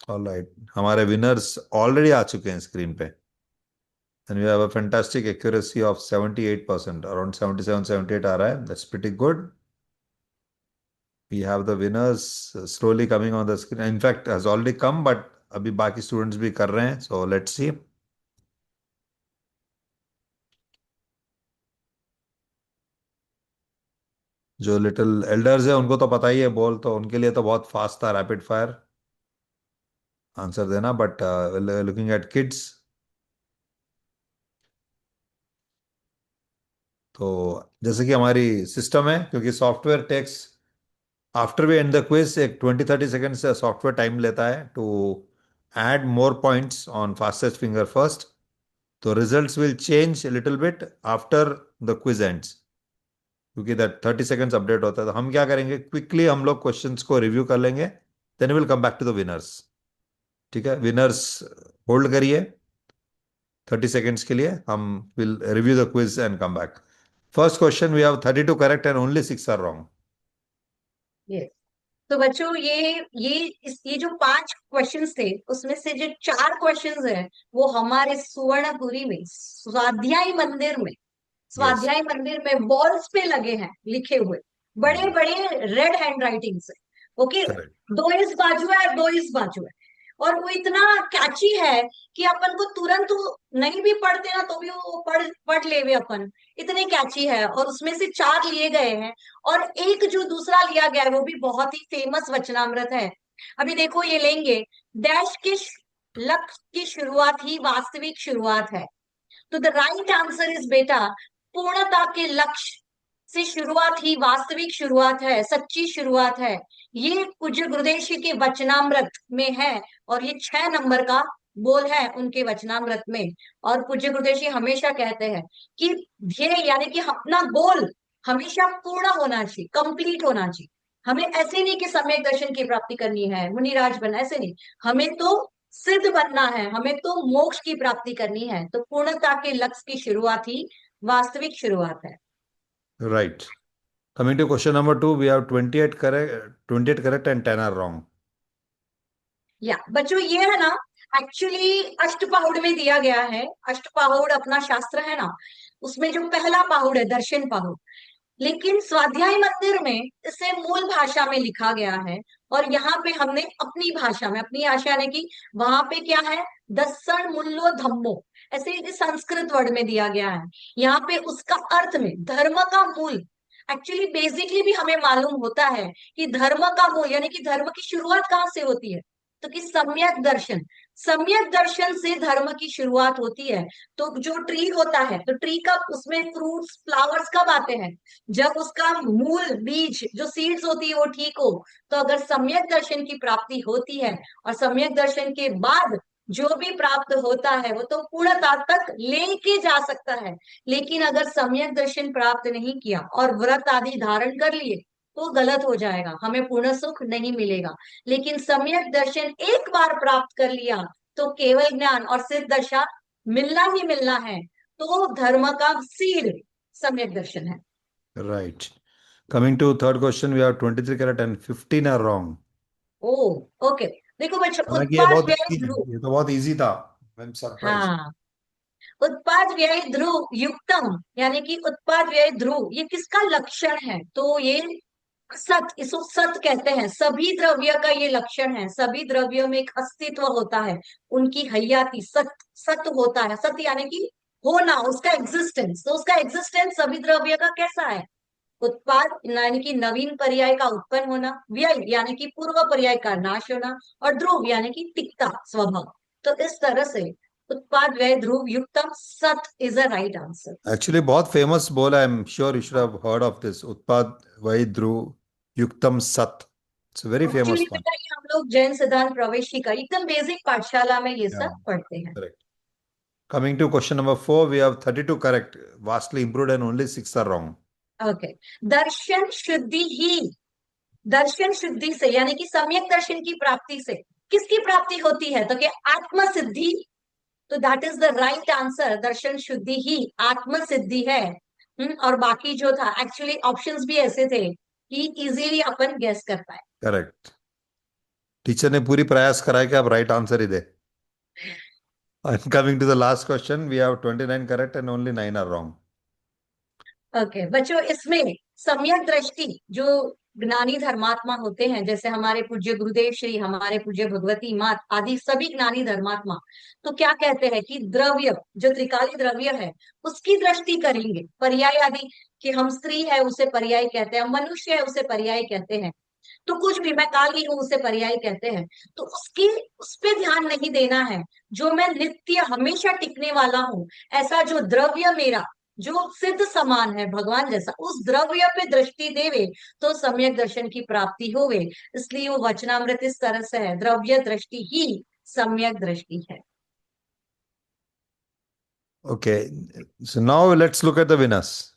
Alright, हमारे विनर्स ऑलरेडी आ चुके हैं स्क्रीन पे and we have a fantastic accuracy of 78%, around 77 78 आ रहा है, that's pretty good. We have the winners slowly coming on the screen. In fact, has already come, but अभी बाकी स्टूडेंट्स भी कर रहे हैं, so let's see. जो लिटिल एल्डर्स है उनको तो पता ही है बॉल, तो उनके लिए तो बहुत फास्ट था, रैपिड फायर आंसर देना। बट लुकिंग एट किड्स, तो जैसे कि हमारी सिस्टम है, क्योंकि software takes after we end the quiz एक 20-30 सेकेंड से सॉफ्टवेयर टाइम लेता है to add more points on fastest finger first. तो results will change little bit after the quiz ends, क्योंकि दैट 30 सेकेंड्स अपडेट होता है। तो हम क्या करेंगे, क्विकली हम लोग क्वेश्चंस को रिव्यू कर लेंगे, then will come back to the winners. ठीक है, विनर्स होल्ड करिए 30 सेकेंड्स के लिए, हम will review the quiz and come back. First question, we have 32 correct and only 6 are wrong. Yes. तो बच्चों ये जो 5 क्वेश्चंस थे उसमें से जो 4 क्वेश्चंस हैं वो हमारे सुवर्णपुरी में यस, स्वाध्याय मंदिर में वॉल्स पे लगे हैं लिखे हुए, बड़े बड़े रेड हैंड राइटिंग से। Okay, correct. 2 इस बाजू है, 2 इस बाजू है, और वो इतना कैची है कि अपन को तुरंत नहीं भी पढ़ते ना तो भी वो पढ़ पढ़ लेवे अपन, इतने कैची है। और उसमें से 4 लिए गए हैं, और एक जो दूसरा लिया गया है वो भी बहुत ही फेमस वचनामृत है। अभी देखो ये लेंगे, डैश के लक्ष्य की शुरुआत ही वास्तविक शुरुआत है। तो द राइट आंसर इज बेटा, पूर्णता के लक्ष्य से शुरुआत ही वास्तविक शुरुआत है, सच्ची शुरुआत है। ये पूज्य गुरुदेव जी के वचनामृत में है, और ये 6 नंबर का बोल है उनके वचनामृत में। और पूज्य गुरुदेव जी हमेशा कहते हैं कि ध्येय यानी कि अपना गोल हमेशा पूर्ण होना चाहिए, कंप्लीट होना चाहिए। हमें ऐसे नहीं कि सम्यक दर्शन की प्राप्ति करनी है, मुनिराज बनना, ऐसे नहीं। हमें तो सिद्ध बनना है, हमें तो मोक्ष की प्राप्ति करनी है। तो पूर्णता के लक्ष्य की शुरुआत ही वास्तविक शुरुआत है। Right, coming to question number 2, we have 28 correct and 10 are wrong. या बच्चों ये है ना, एक्चुअली अष्टपाहुड़ में दिया गया है। अष्टपाहुड़ अपना शास्त्र है ना, उसमें जो पहला पाहुड़ है दर्शन पाहुड़, लेकिन स्वाध्याय मंदिर में इसे मूल भाषा में लिखा गया है। और यहाँ पे हमने अपनी भाषा में, अपनी भाषा यानी कि वहां पे क्या है, दस्सण मूल्यो धम्मो, ऐसे ही संस्कृत वर्ड में दिया गया है। यहाँ पे उसका अर्थ में धर्म का मूल, एक्चुअली बेसिकली भी हमें मालूम होता है कि धर्म का मूल यानी कि धर्म की शुरुआत कहाँ से होती है, तो कि सम्यक दर्शन, सम्यक दर्शन से धर्म की शुरुआत होती है। तो जो ट्री होता है, तो ट्री का उसमें फ्रूट्स फ्लावर्स कब आते हैं, जब उसका मूल बीज जो सीड्स होती है वो ठीक हो। तो अगर सम्यक दर्शन की प्राप्ति होती है, और सम्यक दर्शन के बाद जो भी प्राप्त होता है वो तो पूर्णता तक लेके जा सकता है। लेकिन अगर सम्यक दर्शन प्राप्त नहीं किया और व्रत आदि धारण कर लिए तो गलत हो जाएगा, हमें पूर्ण सुख नहीं मिलेगा। लेकिन सम्यक दर्शन एक बार प्राप्त कर लिया तो केवल ज्ञान और सिद्ध दशा मिलना ही मिलना है। तो धर्म का सीड सम्यक दर्शन है। Right, coming to third question, we have 23 correct and 15 are wrong. Oh, okay. देखो बच्चों, हालांकि ये उत्पाद बहुत व्यय इजी है, ध्रुव, ये तो बहुत इजी था, आई एम सरप्राइज। हाँ, उत्पाद व्यय ध्रुव युक्तम यानी कि उत्पाद व्यय ध्रुव ये किसका लक्षण है, तो ये सत, इसको सत कहते हैं। सभी द्रव्य का ये लक्षण है, सभी द्रव्यों में एक अस्तित्व होता है, उनकी हयाती सत, सत होता है। सत यानी कि होना, उसका एग्जिस्टेंस। तो उसका एग्जिस्टेंस सभी द्रव्य का कैसा है, उत्पाद यानी कि नवीन पर्याय का उत्पन्न होना, व्यय यानी कि पूर्व पर्याय का नाश होना, और ध्रुव यानी कि टिकता स्वभाव। तो इस तरह से उत्पाद व्यय ध्रुव युक्तम सत is a right answer. Actually बहुत फेमस बोल है, आई am sure you should have heard of this, उत्पाद वही ध्रुव युक्तम सत। It's very famous actually one. बेटा ये हम लोग जैन सिद्धांत प्रवेशी का एकदम बेसिक पाठशाला में ये Yeah, सब पढ़ते हैं। correct. Coming to question number 4, we have 32 correct, vastly improved, and only 6 are wrong. Okay, दर्शन शुद्धि ही, दर्शन शुद्धि से यानी कि सम्यक दर्शन की प्राप्ति से किसकी प्राप्ति होती है? तो क्या आत्म सिद्धि। तो that is the right answer, दर्शन शुद्धि ही आत्म सिद्धि है। और बाकी जो था एक्चुअली ऑप्शंस भी ऐसे थे कि इजीली अपन गेस कर पाए। करेक्ट। टीचर ने पूरी प्रयास कराया कि आप right answer he they. And coming to the last question, we have 29 correct and only 9 are wrong. Okay बच्चों, इसमें सम्यक दृष्टि जो ज्ञानी धर्मात्मा होते हैं, जैसे हमारे पूज्य गुरुदेव श्री, हमारे पूज्य भगवती मात आदि सभी ज्ञानी धर्मात्मा, तो क्या कहते हैं कि द्रव्य जो त्रिकाली द्रव्य है उसकी दृष्टि करेंगे। पर्याय आदि कि हम स्त्री है उसे पर्याय कहते हैं, मनुष्य है उसे पर्याय कहते हैं, तो कुछ भी, मैं काली हूं उसे पर्याय कहते हैं। तो उसकी उस पे ध्यान नहीं देना है, जो मैं नित्य हमेशा टिकने वाला हूं, ऐसा जो द्रव्य मेरा जो सिद्ध समान है भगवान जैसा, उस द्रव्य पे दृष्टि देवे तो सम्यक दर्शन की प्राप्ति होवे। इसलिए वो वचनामृत इस तरह से है, द्रव्य दृष्टि ही सम्यक दृष्टि है। Okay, so now let's look at the winners.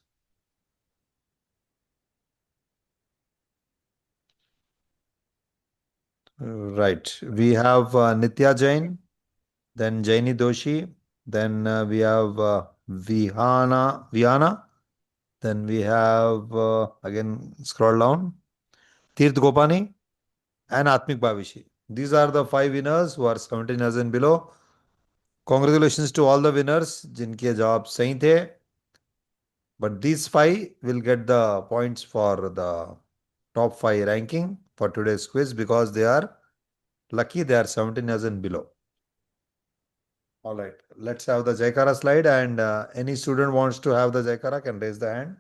Right, we have Nitya Jain, then Jaini Doshi, then we have Vihana, then we have again scroll down, Tirth Gopani and Atmik Bhavishi. These are the 5 winners who are 17 years and below. Congratulations to all the winners जिनके जवाब सही थे. But these 5 will get the points for the top 5 ranking for today's quiz because they are lucky, they are 17 years and below. All right, let's have the Jaikara slide, and any student wants to have the Jaikara can raise the hand.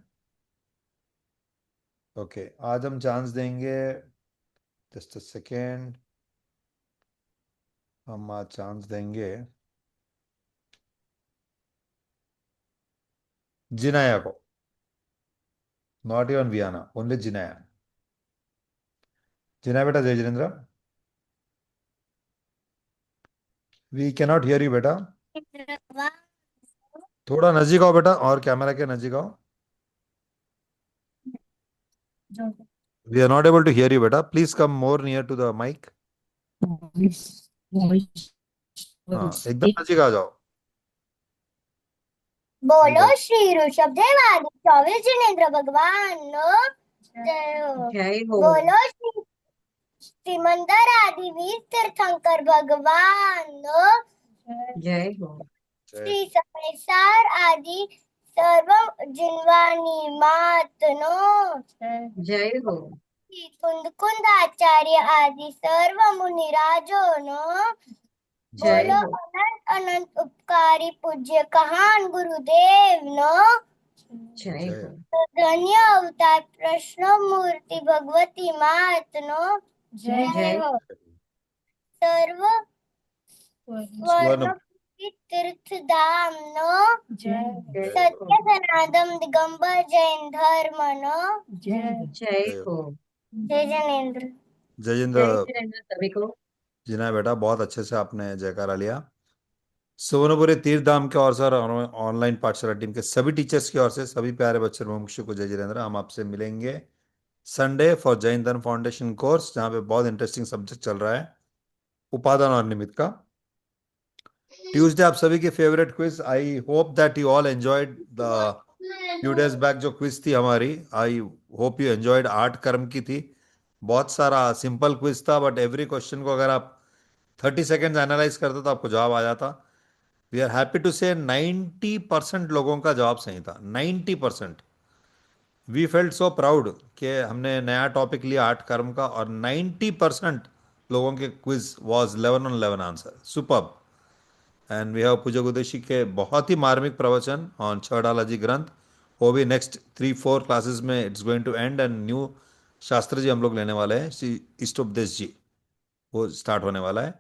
Okay, आज हम चांस देंगे, just a second, हम आज चांस देंगे जिनाया को, not even Viana, only Jinaya. जिनाया बेटा, जय Jinendra, we cannot hear you बेटा, थोड़ा नजीक आओ बेटा, और कैमरा के नजीक आओ. We are not able to hear you बेटा, please come more near to the mic. हाँ, एकदम नजीक आ जाओ. बोलो श्री ऋषभदेव आदि 24 जिनेन्द्र भगवान जय हो। जय हो। बोलो श्री सिमंदर आदि वीर तीर्थंकर भगवान जय हो। श्री समेसार आदि सर्व जिन्वानी मातनो जय हो। श्री कुंद आचार्य आदि सर्व मुनिराजो नो जय बोलो हो। अनंत अनंत उपकारी पूज्य कहान गुरुदेव नो जय हो। धन्य अवतार प्रश्न मूर्ति भगवती मात नो जय हो। सर्व स्वर्ण तीर्थ धाम नो सत्य सनातन दिगंबर जैन धर्म नो जय हो। जय जनेन्द्र। जय जय जिनेन्द्र जिनेन्द्र सभी को। जिना बेटा, बहुत अच्छे से आपने जयकारा लिया। सुवर्णपुरी तीर्थ धाम के और सर ऑनलाइन पाठशाला टीम के सभी टीचर्स की ओर से सभी प्यारे बच्चे मुमुक्षु को जय जिनेन्द्र। हम आपसे मिलेंगे संडे फॉर जैन धर्म फाउंडेशन कोर्स, जहाँ पे बहुत इंटरेस्टिंग सब्जेक्ट चल रहा है, उपादान और निमित्त का। ट्यूसडे आप सभी की favourite quiz, I hope that you all enjoyed the few days back जो क्विज थी हमारी, आई होप यू एंजॉयड, 8 कर्म की थी, बहुत सारा सिंपल क्विज था, बट एवरी क्वेश्चन को अगर आप 30 सेकेंड्स एनालाइज करते तो आपको जवाब आ जाता। वी आर हैप्पी टू से 90% लोगों का जवाब सही था, 90%। वी फेल्ट सो प्राउड कि हमने नया टॉपिक लिया 8 कर्म का और 90% लोगों के quiz was 11 on 11 answer, superb. And we have पूज्य गुरुदेव के बहुत ही मार्मिक प्रवचन ऑन छह डालाजी ग्रंथ, वो भी नेक्स्ट 3-4 क्लासेस में it's going to end, and new शास्त्र जी हम लोग लेने वाले हैं, श्री इष्टोपदेश जी, वो स्टार्ट होने वाला है।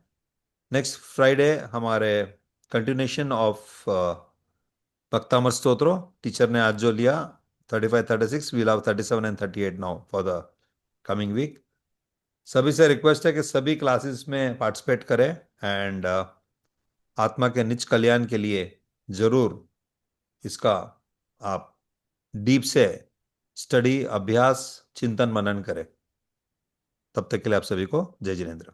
नेक्स्ट फ्राइडे हमारे continuation of Bhaktamar Stotra, teacher ने आज जो लिया 35-36, we'll have 37 and 38 now for the coming week. सभी से रिक्वेस्ट है कि सभी क्लासेस में पार्टिसिपेट करें, एंड आत्मा के निज कल्याण के लिए जरूर इसका आप डीप से स्टडी, अभ्यास, चिंतन मनन करें। तब तक के लिए आप सभी को जय जिनेन्द्र।